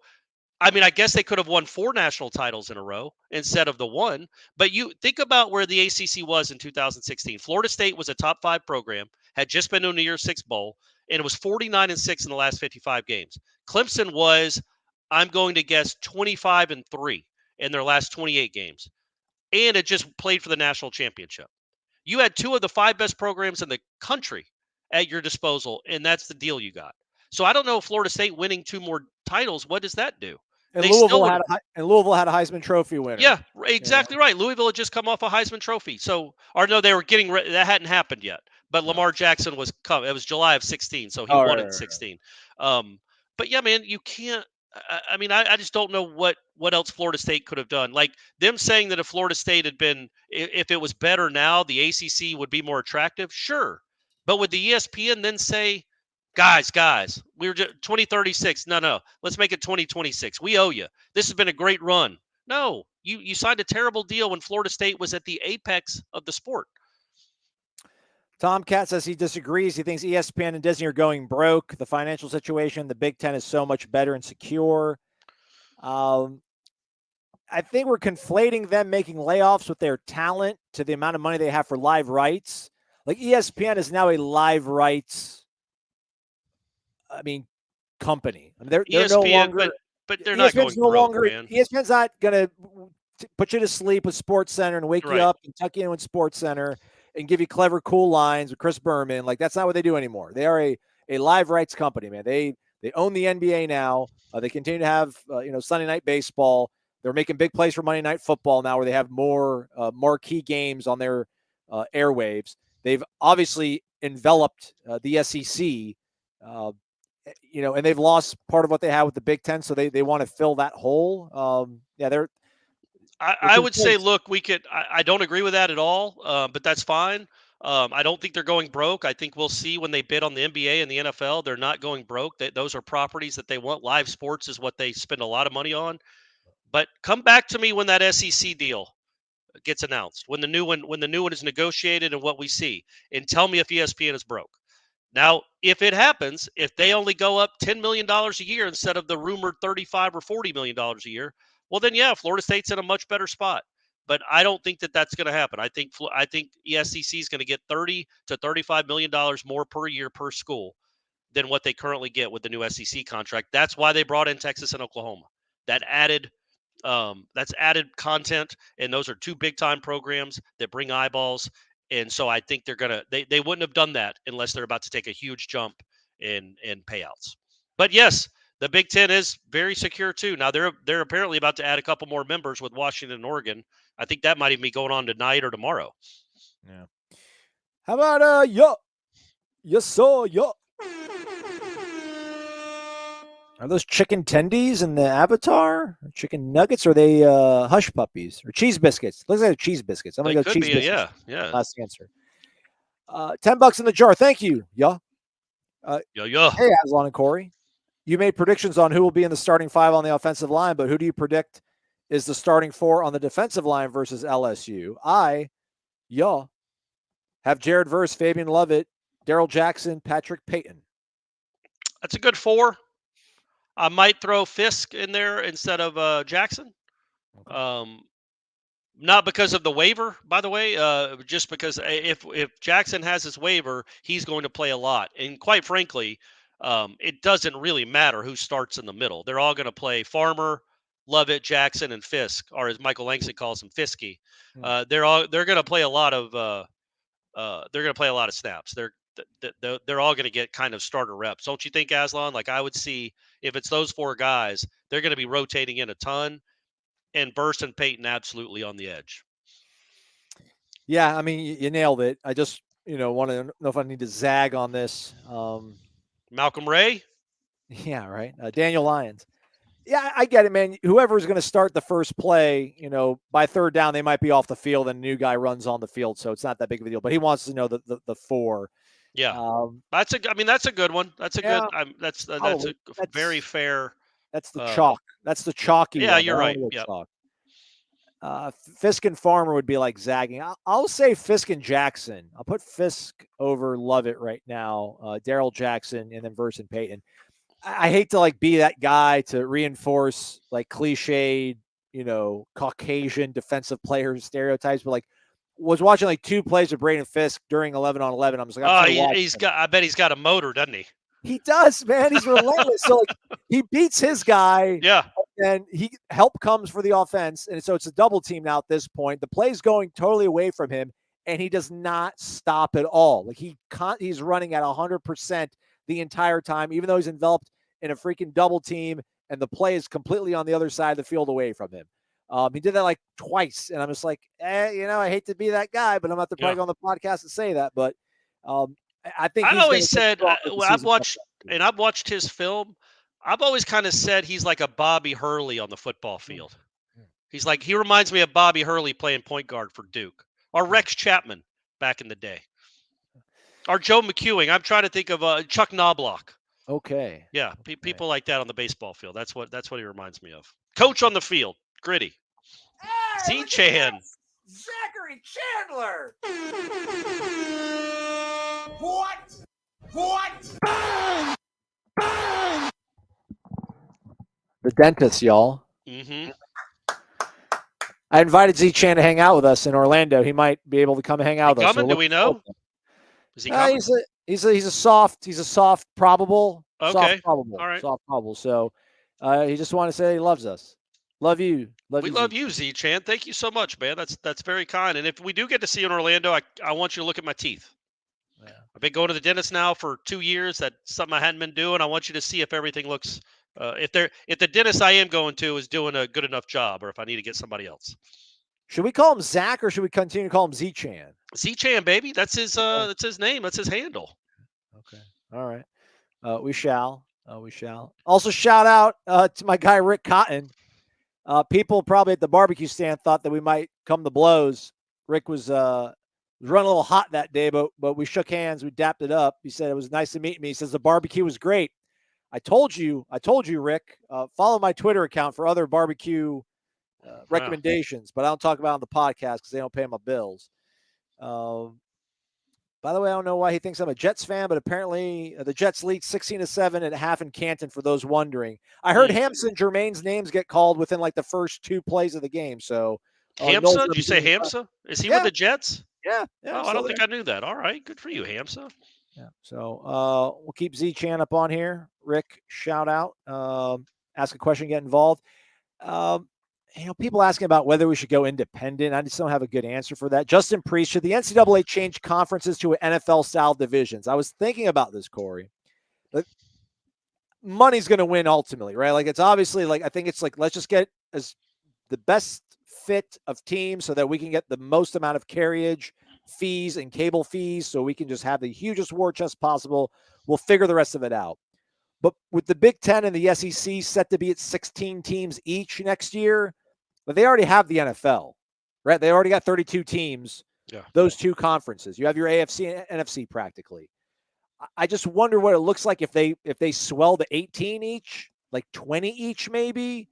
I mean, I guess they could have won 4 national titles in a row instead of the 1. But you think about where the ACC was in 2016. Florida State was a top 5 program, had just been to a New Year's Six bowl, and it was 49-6 in the last 55 games. Clemson was, I'm going to guess, 25-3 in their last 28 games. And it just played for the national championship. You had 2 of the 5 best programs in the country at your disposal, and that's the deal you got. So I don't know if Florida State winning 2 more titles, what does that do? And Louisville had a Heisman Trophy winner. Yeah, exactly right. Louisville had just come off a Heisman Trophy. So, or no, they were getting that hadn't happened yet. But Lamar Jackson was come. It was July of 16, so he won in 16. But yeah, man, you can't. I mean, I just don't know what else Florida State could have done. Like them saying that if Florida State had been, if it was better now, the ACC would be more attractive. Sure, but would the ESPN then say, guys, we were just 2036. No, let's make it 2026. We owe you. This has been a great run. No, you signed a terrible deal when Florida State was at the apex of the sport. Tomcat says he disagrees. He thinks ESPN and Disney are going broke. The financial situation, the Big Ten is so much better and secure. I think we're conflating them making layoffs with their talent to the amount of money they have for live rights. Like ESPN is now a live rights company. I mean, they're ESPN, no longer, but they're not going broke, man. ESPN's not going to put you to sleep with Sports Center and wake you up and tuck you in with Sports Center and give you clever, cool lines with Chris Berman. Like, that's not what they do anymore. They are a live rights company, man. They own the NBA now. They continue to have, Sunday night baseball. They're making big plays for Monday Night Football now where they have more marquee games on their airwaves. They've obviously enveloped the SEC, and they've lost part of what they had with the Big Ten, so they want to fill that hole. I would say, look, I don't agree with that at all, but that's fine. I don't think they're going broke. I think we'll see when they bid on the NBA and the NFL, they're not going broke. Those are properties that they want. Live sports is what they spend a lot of money on. But come back to me when that SEC deal gets announced, when the new one is negotiated and what we see, and tell me if ESPN is broke. Now, if it happens, if they only go up $10 million a year instead of the rumored $35 or $40 million a year, well, then, yeah, Florida State's in a much better spot. But I don't think that that's going to happen. I think the SEC is going to get $30 to $35 million more per year per school than what they currently get with the new SEC contract. That's why they brought in Texas and Oklahoma. That added That's added content, and those are two big-time programs that bring eyeballs. And so I think they wouldn't have done that unless they're about to take a huge jump in payouts. But yes, the Big Ten is very secure too. Now they're apparently about to add a couple more members with Washington and Oregon. I think that might even be going on tonight or tomorrow. Yeah. How about yes sir, Are those chicken tendies in the avatar? Or chicken nuggets? Or are they hush puppies or cheese biscuits? Looks like cheese biscuits. I'm gonna go cheese biscuits. Yeah. Last answer. $10 in the jar. Thank you. Yeah. Hey, Aslan and Corey. You made predictions on who will be in the starting 5 on the offensive line, but who do you predict is the starting 4 on the defensive line versus LSU? I have Jared Verse, Fabian Lovett, Darrell Jackson, Patrick Payton. That's a good 4. I might throw Fisk in there instead of Jackson. Okay. Not because of the waiver, by the way, just because if Jackson has his waiver, he's going to play a lot. And quite frankly, it doesn't really matter who starts in the middle. They're all going to play Farmer, Lovett, Jackson, and Fisk, or as Michael Langston calls him, Fisky. They're going to play a lot of snaps. They're all going to get kind of starter reps. Don't you think, Aslan? Like I would see if it's those 4 guys, they're going to be rotating in a ton, and Burst and Payton absolutely on the edge. Yeah, I mean, you nailed it. I just, want to know if I need to zag on this. Malcolm Ray? Yeah, right. Daniel Lyons. Yeah, I get it, man. Whoever's going to start the first play, by third down, they might be off the field and a new guy runs on the field. So it's not that big of a deal, but he wants to know the 4. Yeah. That's a good one. That's a good, that's a very fair. That's the chalk. That's the chalky one. Yeah, you're right. Yeah. Fisk and Farmer would be like zagging. I'll say Fisk and Jackson. I'll put Fisk over Lovett right now. Darrell Jackson and then Verse and Payton. I hate to be that guy to reinforce cliched, Caucasian defensive players stereotypes, but was watching 2 plays of Braden Fisk during 11-on-11. I was like, I bet he's got a motor, doesn't he? He does, man. He's relentless. So he beats his guy. Yeah. And help comes for the offense. And so it's a double team now at this point. The play's going totally away from him, and he does not stop at all. He's running at 100% the entire time, even though he's enveloped in a freaking double team, and the play is completely on the other side of the field away from him. He did that twice, and I'm just I hate to be that guy, but I'm not probably on the podcast to say that. But I think I always said I've watched his film. I've always kind of said he's like a Bobby Hurley on the football field. He reminds me of Bobby Hurley playing point guard for Duke, or Rex Chapman back in the day, or Joe McEwing. I'm trying to think of Chuck Knobloch. Okay. Yeah, people like that on the baseball field. That's what he reminds me of. Coach on the field, gritty. Hey, C-Chan. Zachary Chandler. What? The dentist, y'all. Mm-hmm. I invited Z-Chan to hang out with us in Orlando. He might be able to come hang out with us. Do we know? Is he coming? He's a soft probable. Okay. Soft probable. All right. Soft probable. So he just wanted to say he loves us. Love you. We love you, Z-Chan. Thank you so much, man. That's very kind. And if we do get to see you in Orlando, I want you to look at my teeth. Yeah. I've been going to the dentist now for 2 years. That's something I hadn't been doing. I want you to see if everything looks if the dentist I am going to is doing a good enough job, or if I need to get somebody else. Should we call him Zach, or should we continue to call him Z-Chan? Z-Chan, baby. That's his name. That's his handle. Okay. All right. We shall. Also, shout out to my guy Rick Cotton. People probably at the barbecue stand thought that we might come to blows. Rick was running a little hot that day, but we shook hands. We dapped it up. He said it was nice to meet me. He says the barbecue was great. I told you, Rick. Follow my Twitter account for other barbecue recommendations, but I don't talk about it on the podcast because they don't pay my bills. By the way, I don't know why he thinks I'm a Jets fan, but apparently the Jets lead 16-7 at half in Canton, for those wondering. I heard Hamza Jermaine's names get called within the first 2 plays of the game. So Hamza? Did you say Hamza? Is he with the Jets? Yeah. Oh, I don't think I knew that. All right. Good for you, Hamza. Yeah. So we'll keep Z-Chan up on here. Rick, shout out. Ask a question, get involved. people asking about whether we should go independent. I just don't have a good answer for that. Justin Priest, should the NCAA change conferences to NFL-style divisions? I was thinking about this, Corey. Money's going to win ultimately, right? Like, it's obviously I think it's let's just get as the best fit of teams so that we can get the most amount of carriage fees and cable fees so we can just have the hugest war chest possible. We'll figure the rest of it out. But with the Big Ten and the SEC set to be at 16 teams each next year, but they already have the NFL, right? They already got 32 teams, those two conferences. You have your AFC and NFC practically. I just wonder what it looks like if they swell to 18 each, like 20 each maybe,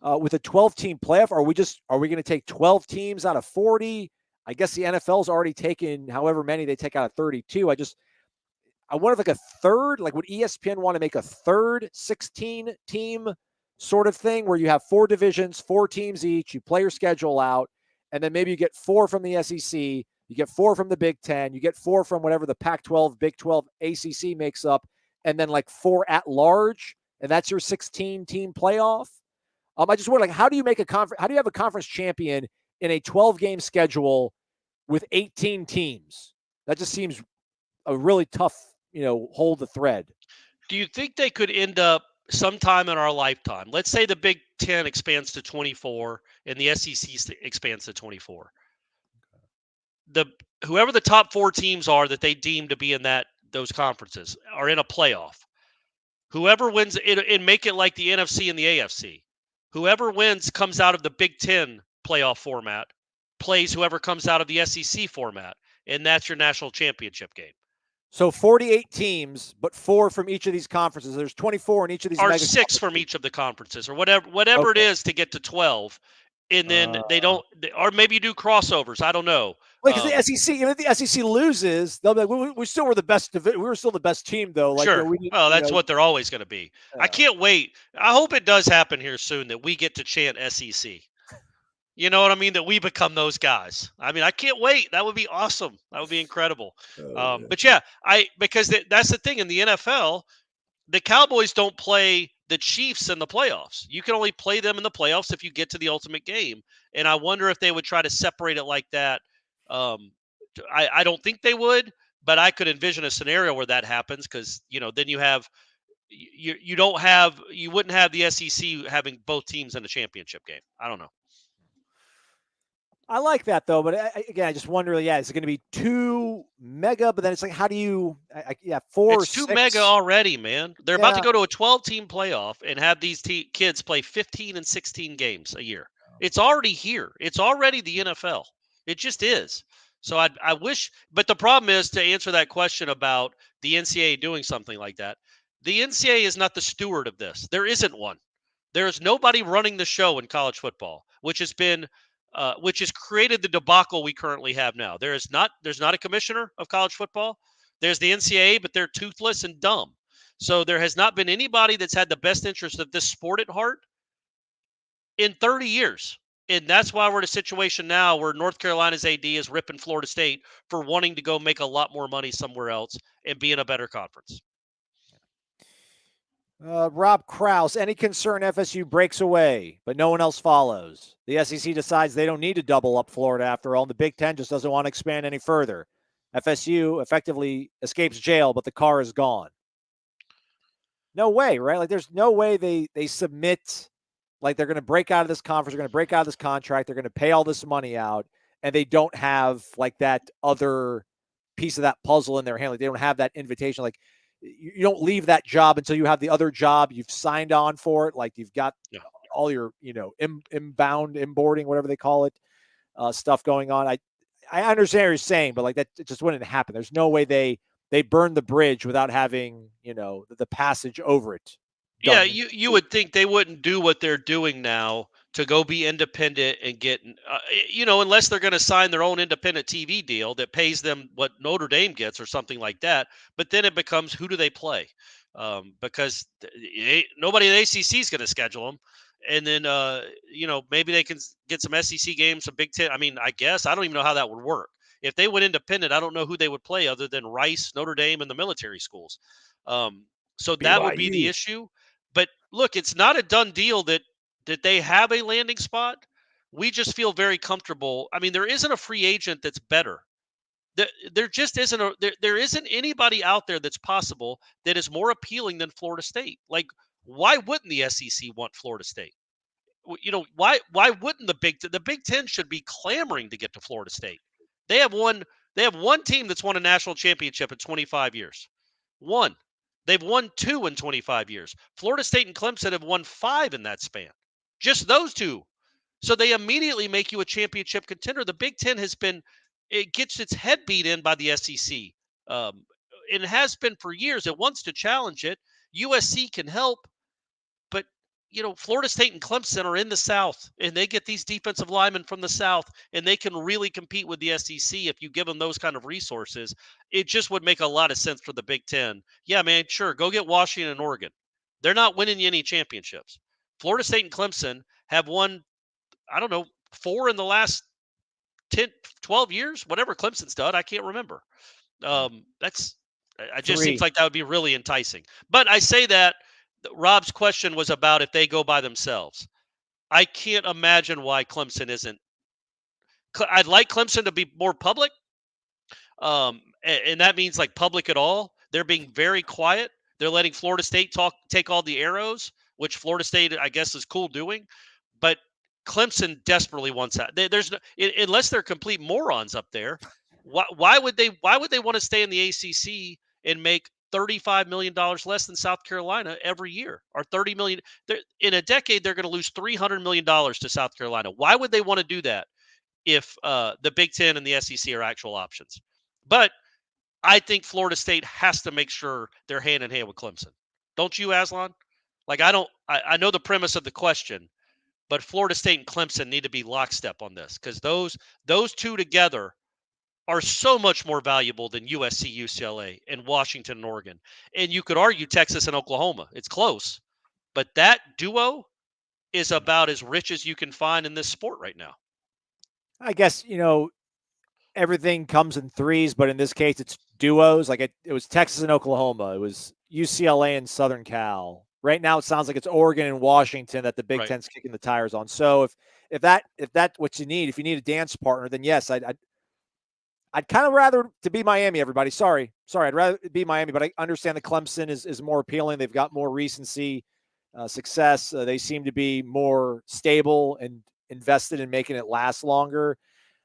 with a 12-team playoff. Are we going to take 12 teams out of 40? I guess the NFL's already taken however many they take out of 32. I wonder if a third, would ESPN want to make a third 16-team sort of thing where you have 4 divisions, 4 teams each, you play your schedule out, and then maybe you get 4 from the SEC, you get 4 from the Big Ten, you get 4 from whatever the Pac-12, Big 12, ACC makes up, and then 4 at large, and that's your 16-team playoff. I just wonder, how do you make how do you have a conference champion in a 12-game schedule with 18 teams? That just seems a really tough, hold the thread. Do you think they could end up sometime in our lifetime? Let's say the Big Ten expands to 24 and the SEC expands to 24. Whoever the top 4 teams are that they deem to be in those conferences are in a playoff. Whoever wins it, and make it like the NFC and the AFC. Whoever wins comes out of the Big Ten playoff format, plays whoever comes out of the SEC format, and that's your national championship game. So 48 teams, but 4 from each of these conferences. There's 24 in each of these. Or 6 from each of the conferences, or whatever it is to get to 12. And then they don't, or maybe you do crossovers. I don't know. Because the SEC, even if the SEC loses, they'll be like, we still were the best. We were still the best team, though. Sure. That's what they're always going to be. I can't wait. I hope it does happen here soon that we get to chant SEC. You know what I mean? That we become those guys. I mean, I can't wait. That would be awesome. That would be incredible. But yeah, because that's the thing in the NFL, the Cowboys don't play the Chiefs in the playoffs. You can only play them in the playoffs if you get to the ultimate game. And I wonder if they would try to separate it like that. I don't think they would, but I could envision a scenario where that happens because, then you have you wouldn't have the SEC having both teams in the championship game. I don't know. I like that, though. But I just wonder, is it going to be too mega? But then it's how do you, 4 It's too mega already, man. They're about to go to a 12-team playoff and have these kids play 15 and 16 games a year. It's already here. It's already the NFL. It just is. So I wish, but the problem is, to answer that question about the NCAA doing something like that, the NCAA is not the steward of this. There isn't one. There is nobody running the show in college football, which has created the debacle we currently have now. There's not a commissioner of college football. There's the NCAA, but they're toothless and dumb. So there has not been anybody that's had the best interest of this sport at heart in 30 years. And that's why we're in a situation now where North Carolina's AD is ripping Florida State for wanting to go make a lot more money somewhere else and be in a better conference. Rob Krause, any concern FSU breaks away, but no one else follows? The SEC decides they don't need to double up Florida after all, and the Big Ten just doesn't want to expand any further. FSU effectively escapes jail, but the car is gone. No way, right? There's no way they submit, they're going to break out of this conference, they're going to break out of this contract, they're going to pay all this money out, and they don't have, that other piece of that puzzle in their hand. They don't have that invitation. You don't leave that job until you have the other job. You've signed on for it. You've got all your, inboarding, whatever they call it, stuff going on. I understand what you're saying, but that it just wouldn't happen. There's no way they burn the bridge without having, the passage over it. Yeah, you would think they wouldn't do what they're doing now to go be independent and get, unless they're going to sign their own independent TV deal that pays them what Notre Dame gets or something like that. But then it becomes, who do they play? Because nobody in the ACC is going to schedule them. And then, maybe they can get some SEC games, some Big Ten. I mean, I guess I don't even know how that would work. If they went independent, I don't know who they would play other than Rice, Notre Dame, and the military schools. So that would be the issue. But look, it's not a done deal that that they have a landing spot. We just feel very comfortable. I mean, there isn't a free agent that's better. There just isn't there isn't anybody out there that's possible that is more appealing than Florida State. Like, why wouldn't the SEC want Florida State? Why wouldn't the Big Ten should be clamoring to get to Florida State? They have one team that's won a national championship in 25 years. One. They've won 2 in 25 years. Florida State and Clemson have won 5 in that span. Just those 2. So they immediately make you a championship contender. The Big Ten it gets its head beat in by the SEC. It has been for years. It wants to challenge it. USC can help, but Florida State and Clemson are in the South, and they get these defensive linemen from the South, and they can really compete with the SEC if you give them those kind of resources. It just would make a lot of sense for the Big Ten. Yeah, man, sure, go get Washington and Oregon. They're not winning you any championships. Florida State and Clemson have won, 4 in the last 10, 12 years, whatever Clemson's done. I can't remember. It just seems like that would be really enticing. But I say that Rob's question was about if they go by themselves. I can't imagine why Clemson isn't. I'd like Clemson to be more public. And that means like public at all. They're being very quiet. They're letting Florida State take all the arrows, which Florida State, I guess, is cool doing. But Clemson desperately wants that. Unless they're complete morons up there, why would they want to stay in the ACC and make $35 million less than South Carolina every year, or $30 million in a decade? They're going to lose $300 million to South Carolina. Why would they want to do that if the Big Ten and the SEC are actual options? But I think Florida State has to make sure they're hand in hand with Clemson. Don't you, Aslan? Like, I know the premise of the question, but Florida State and Clemson need to be lockstep on this, because those 2 together are so much more valuable than USC, UCLA, and Washington and Oregon. And you could argue Texas and Oklahoma. It's close. But that duo is about as rich as you can find in this sport right now. I guess, everything comes in threes, but in this case, it's duos. Like it was Texas and Oklahoma. It was UCLA and Southern Cal. Right now, it sounds like it's Oregon and Washington that the Big Ten's kicking the tires on. So if that's what you need, if you need a dance partner, then yes, I'd kind of rather to be Miami, everybody. Sorry. I'd rather be Miami, but I understand that Clemson is more appealing. They've got more recency, success. They seem to be more stable and invested in making it last longer.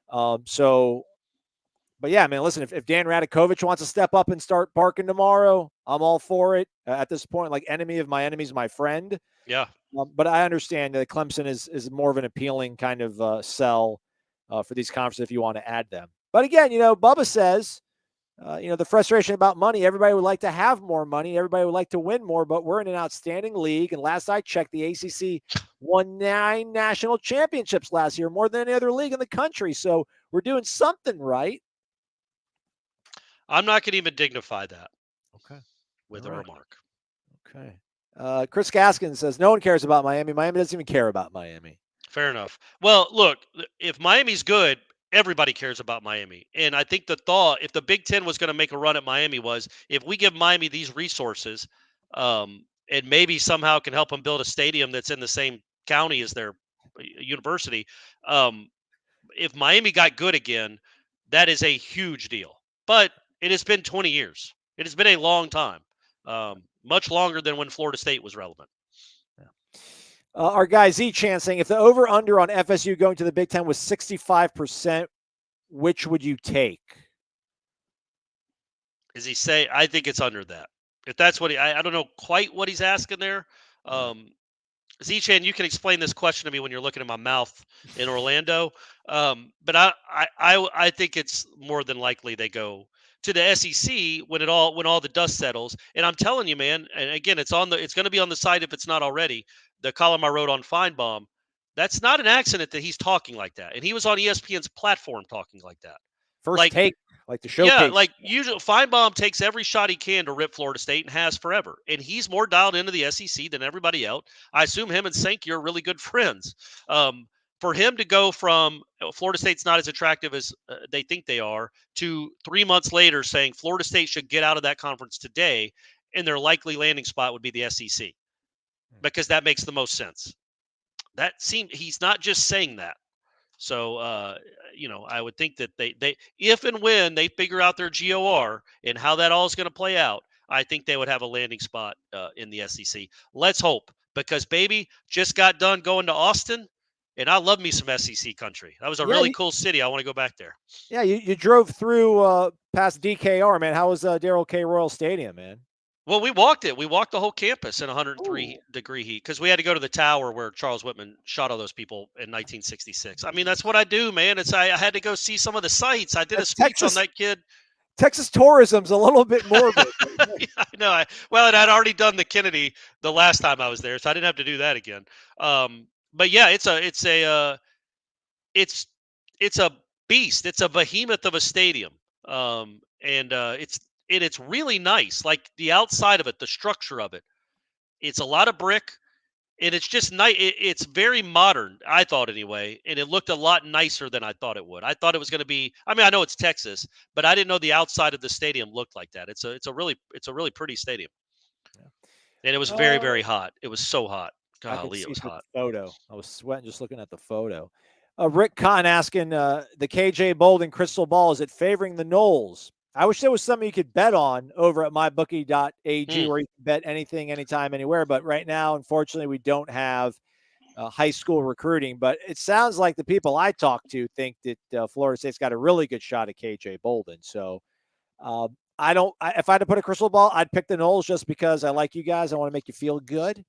But yeah, man, listen, if Dan Radakovich wants to step up and start barking tomorrow, I'm all for it. At this point, like, enemy of my enemy is my friend. Yeah. But I understand that Clemson is more of an appealing kind of sell for these conferences if you want to add them. But again, Bubba says, the frustration about money, everybody would like to have more money. Everybody would like to win more, but we're in an outstanding league. And last I checked, the ACC won 9 national championships last year, more than any other league in the country. So we're doing something right. I'm not going to even dignify that. Okay. With a remark. Okay. Chris Gaskin says, no one cares about Miami. Miami doesn't even care about Miami. Fair enough. Well, look, if Miami's good, everybody cares about Miami. And I think the thought, if the Big Ten was going to make a run at Miami, was if we give Miami these resources, and maybe somehow can help them build a stadium that's in the same county as their university. If Miami got good again, that is a huge deal. But it has been 20 years. It has been a long time, much longer than when Florida State was relevant. Our guy Z-Chan saying, if the over-under on FSU going to the Big Ten was 65%, which would you take? Is he say? I think it's under that. If that's what I don't know quite what he's asking there. Z-Chan, you can explain this question to me when you're looking at my mouth in Orlando. But I think it's more than likely they go to the SEC when all the dust settles. And I'm telling you, man, and again, it's going to be on the site if it's not already. The column I wrote on Feinbaum, that's not an accident that he's talking like that. And he was on ESPN's platform talking like that. First take, like the showcase. Yeah, like usually Feinbaum takes every shot he can to rip Florida State and has forever. And he's more dialed into the SEC than everybody else. I assume him and Sankey are really good friends. For him to go from Florida State's not as attractive as they think they are to 3 months later saying Florida State should get out of that conference today and their likely landing spot would be the SEC, because that makes the most sense. he's not just saying that. So, I would think that they if and when they figure out their GOR and how that all is going to play out, I think they would have a landing spot in the SEC. Let's hope, because baby just got done going to Austin, and I love me some SEC country. That was a really cool city. I want to go back there. Yeah, you drove through past DKR, man. How was Darrell K. Royal Stadium, man? Well, we walked it. We walked the whole campus in 103-degree heat because we had to go to the tower where Charles Whitman shot all those people in 1966. I mean, that's what I do, man. I had to go see some of the sites. I did a speech on that kid. Texas tourism's a little bit morbid. Yeah, I know. And I'd already done the Kennedy the last time I was there, so I didn't have to do that again. But yeah, it's a beast. It's a behemoth of a stadium. It's really nice. Like the outside of it, the structure of it. It's a lot of brick, and it's just nice. It's very modern, I thought anyway, and it looked a lot nicer than I thought it would. I thought it was going to be. I mean, I know it's Texas, but I didn't know the outside of the stadium looked like that. It's a really pretty stadium, and it was very, very hot. It was so hot. Golly, it was hot. Photo. I was sweating just looking at the photo. Rick Kahn asking the KJ Bolden crystal ball, is it favoring the Noles? I wish there was something you could bet on over at mybookie.ag where you can bet anything, anytime, anywhere. But right now, unfortunately, we don't have high school recruiting. But it sounds like the people I talk to think that Florida State's got a really good shot at KJ Bolden. So if I had to put a crystal ball, I'd pick the Noles just because I like you guys. I want to make you feel good.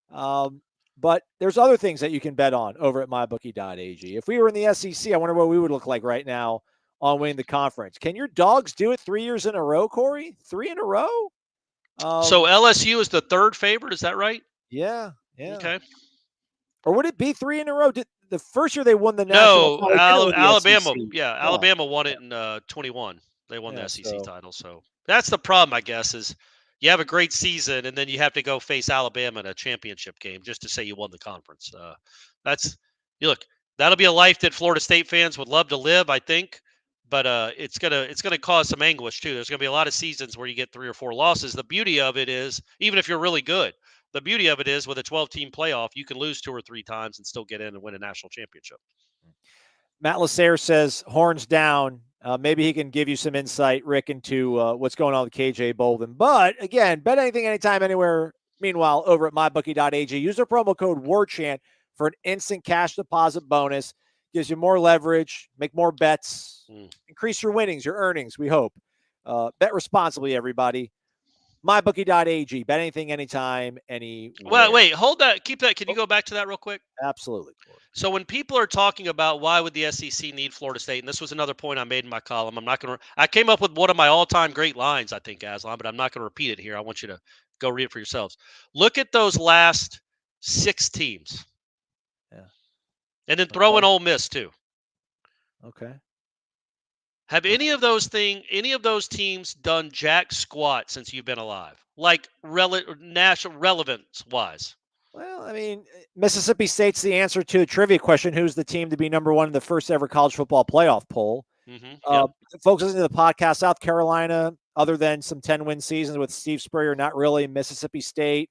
But there's other things that you can bet on over at mybookie.ag. If we were in the SEC, I wonder what we would look like right now on winning the conference. Can your Dogs do it 3 years in a row, Corey? 3 in a row? So LSU is the third favorite. Is that right? Yeah. Okay. Or would it be 3 in a row? The first year they won the national title. No, Alabama. SEC. Yeah, Alabama won it in 21. They won the SEC title. So that's the problem, I guess, is you have a great season and then you have to go face Alabama in a championship game just to say you won the conference. That'll be a life that Florida State fans would love to live, I think. But it's gonna cause some anguish too. There's gonna be a lot of seasons where you get 3 or 4 losses. The beauty of it is, even if you're really good, the beauty of it is with a 12-team playoff, you can lose 2 or 3 times and still get in and win a national championship. Matt Lasser says, horns down. Maybe he can give you some insight, Rick, into what's going on with KJ Bolden. But again, bet anything, anytime, anywhere. Meanwhile, over at mybookie.ag, use the promo code WARCHANT for an instant cash deposit bonus. Gives you more leverage, make more bets, increase your winnings, your earnings, we hope. Bet responsibly, everybody. mybookie.ag. Bet anything, anytime, anywhere. Well, wait, hold that. Keep that. Can you go back to that real quick? Absolutely. So when people are talking about why would the SEC need Florida State, and this was another point I made in my column, I came up with one of my all-time great lines, I think, Aslan, but I'm not going to repeat it here. I want you to go read it for yourselves. Look at those last 6 teams. Yeah. And then throw in Ole Miss too. Okay. Have any of those teams done jack squat since you've been alive? Like national relevance wise? Well, I mean, Mississippi State's the answer to a trivia question. Who's the team to be number 1 in the first ever college football playoff poll? Yep. Folks listening to the podcast, South Carolina, other than some 10-win seasons with Steve Spurrier, not really. Mississippi State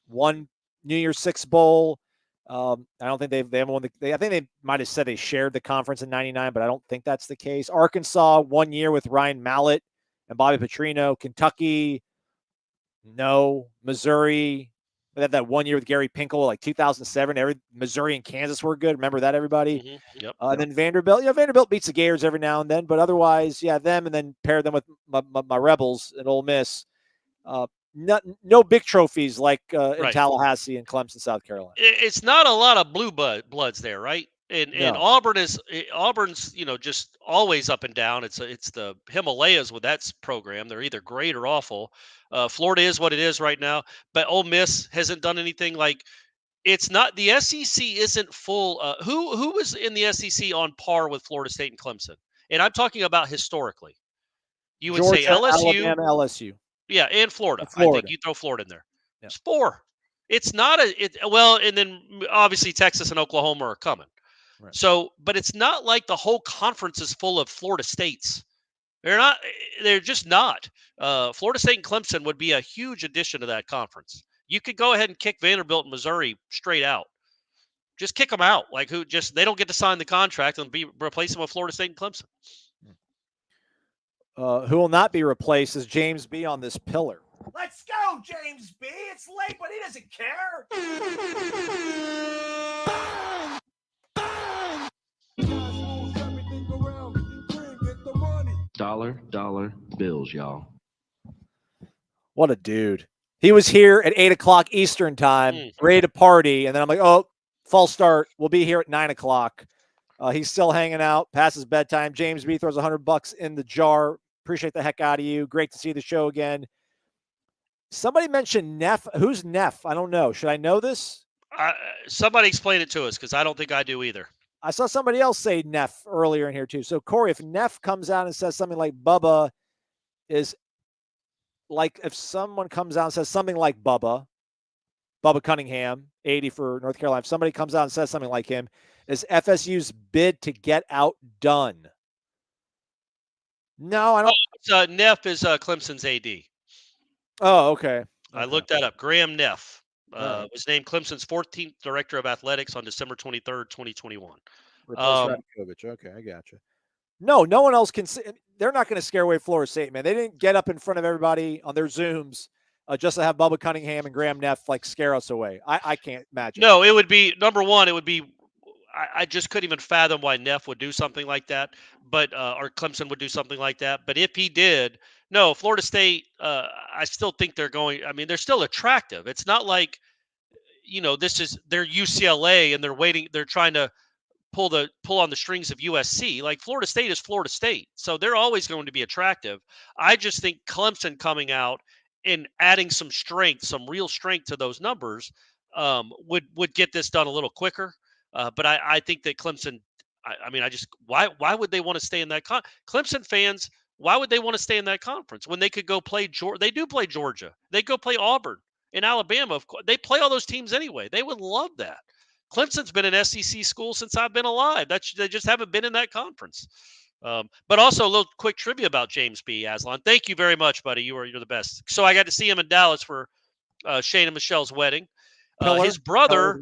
won New Year's Six Bowl. I don't think they haven't won I think they might have said they shared the conference in '99, but I don't think that's the case. Arkansas 1 year with Ryan Mallett and Bobby Petrino. Kentucky, no. Missouri, they had that 1 year with Gary Pinkel, like 2007. Missouri and Kansas were good. Remember that, everybody? Yep. And then Vanderbilt. Yeah, Vanderbilt beats the Gators every now and then, but otherwise, yeah, them, and then pair them with my Rebels at Ole Miss. No big trophies like in Tallahassee and Clemson, South Carolina. It's not a lot of blue bloods there, right? And Auburn's just always up and down. It's the Himalayas with that program. They're either great or awful. Florida is what it is right now, but Ole Miss hasn't done anything. Like, it's not, the SEC isn't full. Who was in the SEC on par with Florida State and Clemson? And I'm talking about historically. You would Georgia, say LSU, Alabama, LSU. Yeah, and Florida. I think you throw Florida in there. Yeah. It's 4. It's not and then obviously Texas and Oklahoma are coming. Right. So, but it's not like the whole conference is full of Florida States. They're just not. Florida State and Clemson would be a huge addition to that conference. You could go ahead and kick Vanderbilt and Missouri straight out. Just kick them out. Like they don't get to sign the contract and replace them with Florida State and Clemson. Who will not be replaced is James B on this pillar. Let's go, James B. It's late, but he doesn't care. Dollar bills, y'all. What a dude. He was here at 8 o'clock Eastern time, ready to party. And then I'm like, oh, false start. We'll be here at 9 o'clock. He's still hanging out past his bedtime. James B throws $100 in the jar. Appreciate the heck out of you. Great to see the show again. Somebody mentioned Neff. Who's Neff? I don't know. Should I know this? Somebody explain it to us because I don't think I do either. I saw somebody else say Neff earlier in here too. So Corey, if Neff comes out and says something like Bubba is like, if someone comes out and says something like Bubba Cunningham, 80 for North Carolina, if somebody comes out and says something like him, is FSU's bid to get outdone? No, I don't. Neff is Clemson's AD. Oh, okay. I looked that up. Graham Neff was named Clemson's 14th director of athletics on December 23rd, 2021. Okay, I gotcha. No one else can. They're not going to scare away Florida State, man. They didn't get up in front of everybody on their Zooms just to have Bubba Cunningham and Graham Neff like scare us away. I can't imagine. No, it would be number one. It would be. I just couldn't even fathom why Neff would do something like that, but or Clemson would do something like that. But if he did, no, Florida State. I still think they're going. I mean, they're still attractive. It's not like, they're UCLA and they're waiting. They're trying to pull on the strings of USC. Like Florida State is Florida State, so they're always going to be attractive. I just think Clemson coming out and adding some real strength to those numbers, would get this done a little quicker. But I think that Clemson, why would they want to stay in that Clemson fans, why would they want to stay in that conference when they could go play Georgia? They do play Georgia. They go play Auburn and Alabama. Of course, they play all those teams anyway. They would love that. Clemson's been an SEC school since I've been alive. They just haven't been in that conference. But also a little quick trivia about James B. Aslan. Thank you very much, buddy. You're the best. So I got to see him in Dallas for Shane and Michelle's wedding. His brother,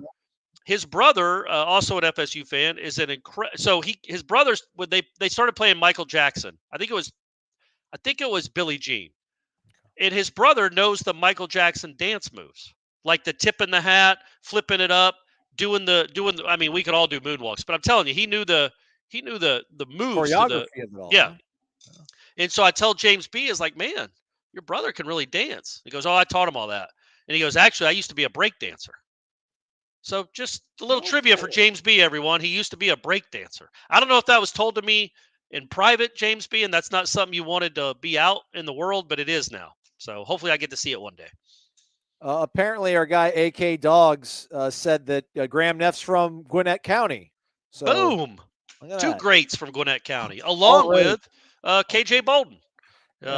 also an FSU fan, is an incredible. So his brothers, when they started playing Michael Jackson, I think it was Billie Jean, and his brother knows the Michael Jackson dance moves, like the tip in the hat, flipping it up, doing the. I mean, we could all do moonwalks, but I'm telling you, he knew the moves. Choreography of it all. Yeah. And so I tell James B is like, man, your brother can really dance. He goes, oh, I taught him all that, and he goes, actually, I used to be a break dancer. So just a little trivia for James B, everyone. He used to be a break dancer. I don't know if that was told to me in private, James B, and that's not something you wanted to be out in the world, but it is now. So hopefully I get to see it one day. Apparently our guy AK Dogs said that Graham Neff's from Gwinnett County. So, boom. Two greats from Gwinnett County, along with KJ Bolden.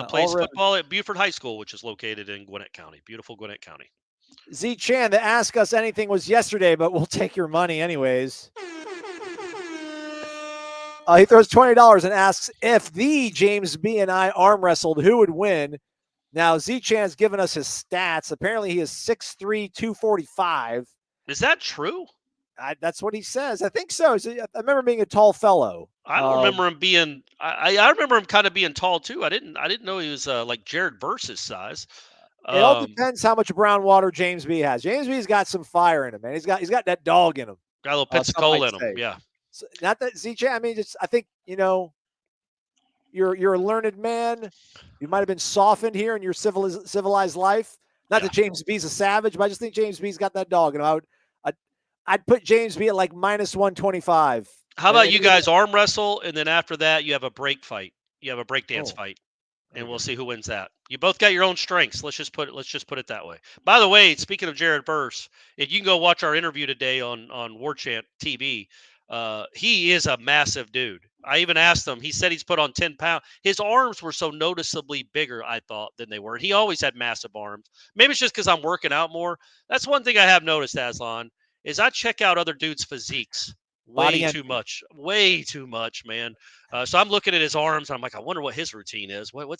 Plays football at Buford High School, which is located in Gwinnett County. Beautiful Gwinnett County. Z Chan, the Ask Us Anything was yesterday, but we'll take your money anyways. He throws $20 and asks, if the James B and I arm wrestled, who would win? Now, Z Chan's given us his stats. Apparently, he is 6'3", 245. Is that true? That's what he says. I think so. I remember being a tall fellow. I don't remember him being. I remember him kind of being tall too. I didn't know he was like Jared Verse's size. It all depends how much brown water James B has. James B's got some fire in him, man. He's got that dog in him. Got a little Pensacola in him. Yeah. So, not that ZJ. I mean, I think you're a learned man. You might have been softened here in your civilized life. Not that James B's a savage, but I just think James B's got that dog, and I'd put James B at like minus 125. How about you guys arm wrestle, and then after that you have a break fight. You have a break dance fight. And we'll see who wins that. You both got your own strengths. Let's just put it that way. By the way, speaking of Jared Verse, if you can go watch our interview today on Warchant TV, he is a massive dude. I even asked him. He said he's put on 10 pounds. His arms were so noticeably bigger, I thought, than they were. He always had massive arms. Maybe it's just because I'm working out more. That's one thing I have noticed, Aslan, is I check out other dudes' physiques. Way too much, man. So I'm looking at his arms. And I'm like, I wonder what his routine is. What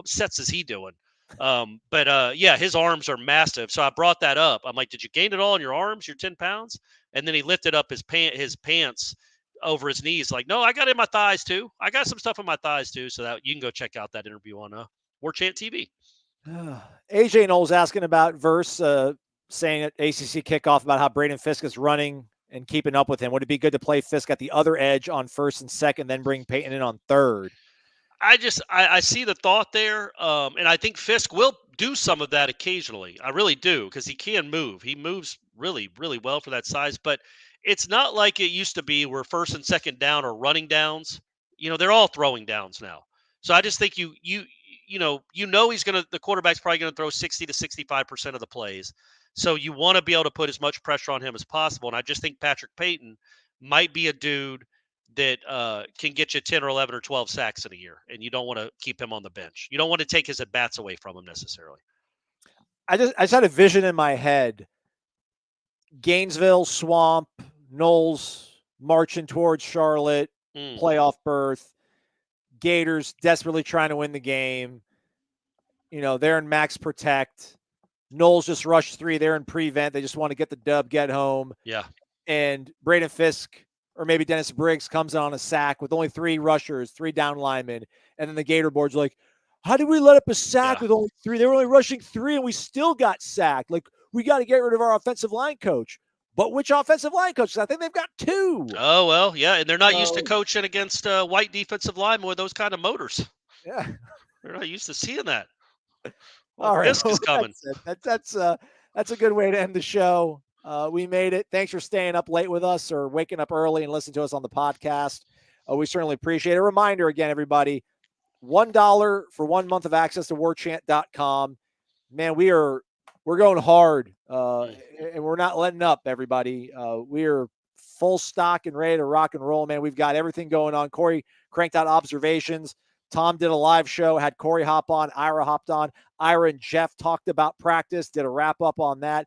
sets is he doing? But his arms are massive. So I brought that up. I'm like, did you gain it all in your arms? Your 10 pounds? And then he lifted up his pants over his knees, like, no, I got it in my thighs too. I got some stuff in my thighs too. So that you can go check out that interview on Warchant TV. AJ Knowles asking about Verse saying at ACC kickoff about how Braden Fisk is running and keeping up with him. Would it be good to play Fisk at the other edge on first and second, then bring Peyton in on third? I see the thought there, and I think Fisk will do some of that occasionally. I really do, because he can move. He moves really, really well for that size, but it's not like it used to be where first and second down are running downs. They're all throwing downs now. So I just think the quarterback's probably going to throw 60 to 65% of the plays. So you want to be able to put as much pressure on him as possible. And I just think Patrick Payton might be a dude that can get you 10 or 11 or 12 sacks in a year, and you don't want to keep him on the bench. You don't want to take his at-bats away from him necessarily. I just had a vision in my head. Gainesville, Swamp, Noles marching towards Charlotte, playoff berth. Gators desperately trying to win the game. They're in max protect. Noles just rushed 3. They're in prevent. They just want to get the dub, get home. Yeah. And Braden Fisk or maybe Dennis Briggs comes on a sack with only 3 rushers, 3 down linemen. And then the Gator board's like, how did we let up a sack with only 3? They were only rushing 3 and we still got sacked. Like, we got to get rid of our offensive line coach. But which offensive line coach? I think they've got 2. Oh, well, yeah. And they're not used to coaching against white defensive linemen with those kind of motors. Yeah. They're not used to seeing that. All right. Fisk is coming. That's a good way to end the show. We made it. Thanks for staying up late with us or waking up early and listening to us on the podcast. We certainly appreciate it. A reminder again, everybody, $1 for 1 month of access to warchant.com. Man, we're going hard, and we're not letting up, everybody. We are full stock and ready to rock and roll, man. We've got everything going on. Corey cranked out observations. Tom did a live show, had Corey hop on. Ira hopped on. Ira and Jeff talked about practice, did a wrap-up on that.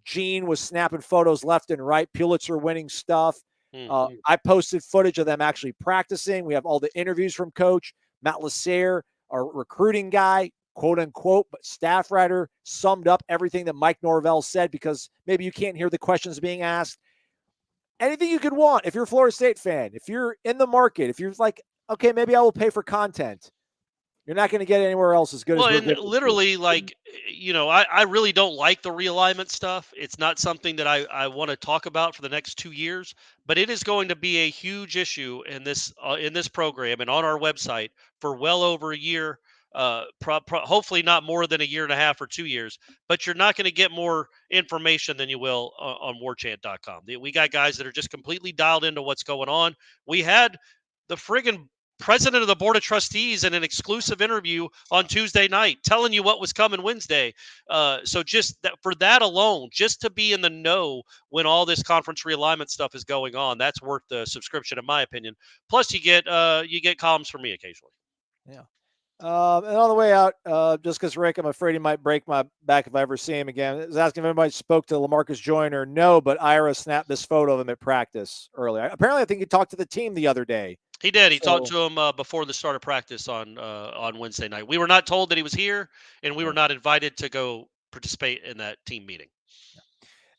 Gene was snapping photos left and right, Pulitzer winning stuff. I posted footage of them actually practicing. We have all the interviews from Coach. Matt Lasserre, our recruiting guy, quote unquote, but staff writer, summed up everything that Mike Norvell said, because maybe you can't hear the questions being asked. Anything you could want if you're a Florida State fan, if you're in the market, if you're like, okay, maybe I will pay for content. You're not going to get anywhere else as good as and literally, like, I really don't like the realignment stuff. It's not something that I want to talk about for the next 2 years, but it is going to be a huge issue in this program and on our website for well over a year. Hopefully not more than a year and a half or 2 years, but you're not going to get more information than you will on warchant.com. We got guys that are just completely dialed into what's going on. We had the friggin' president of the board of trustees in an exclusive interview on Tuesday night telling you what was coming Wednesday. So just that, for that alone, just to be in the know when all this conference realignment stuff is going on, that's worth the subscription, in my opinion. Plus you get columns from me occasionally. Yeah. And on the way out, just because Rick, I'm afraid he might break my back if I ever see him again. I was asking if anybody spoke to LaMarcus Joyner. No, but Ira snapped this photo of him at practice earlier. Apparently, I think he talked to the team the other day. He did. He talked to him before the start of practice on Wednesday night. We were not told that he was here, and we were not invited to go participate in that team meeting.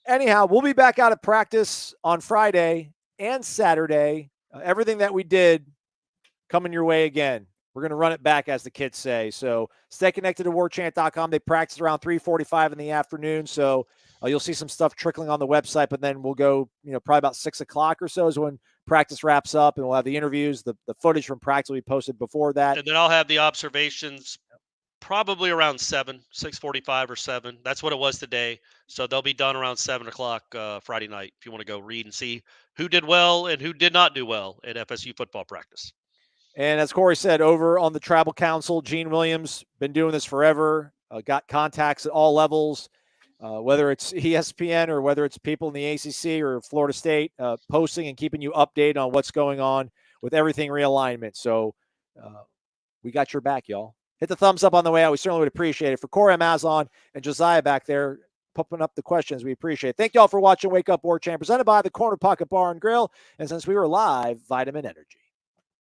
Anyhow, we'll be back out at practice on Friday and Saturday. Everything that we did coming your way again. We're going to run it back, as the kids say. So stay connected to warchant.com. They practice around 3:45 in the afternoon. So you'll see some stuff trickling on the website, but then we'll go, probably about 6 o'clock or so is when practice wraps up, and we'll have the interviews, the footage from practice will be posted before that. And then I'll have the observations probably around 6:45 or 7. That's what it was today. So they'll be done around 7 o'clock Friday night if you want to go read and see who did well and who did not do well at FSU football practice. And as Corey said, over on the Tribal Council, Gene Williams, been doing this forever, got contacts at all levels, whether it's ESPN or whether it's people in the ACC or Florida State, posting and keeping you updated on what's going on with everything realignment. So we got your back, y'all. Hit the thumbs up on the way out. We certainly would appreciate it. For Corey Amazon and Josiah back there, popping up the questions, we appreciate it. Thank y'all for watching Wake Up Warchant, presented by the Corner Pocket Bar and Grill. And since we were live, Vitamin Energy.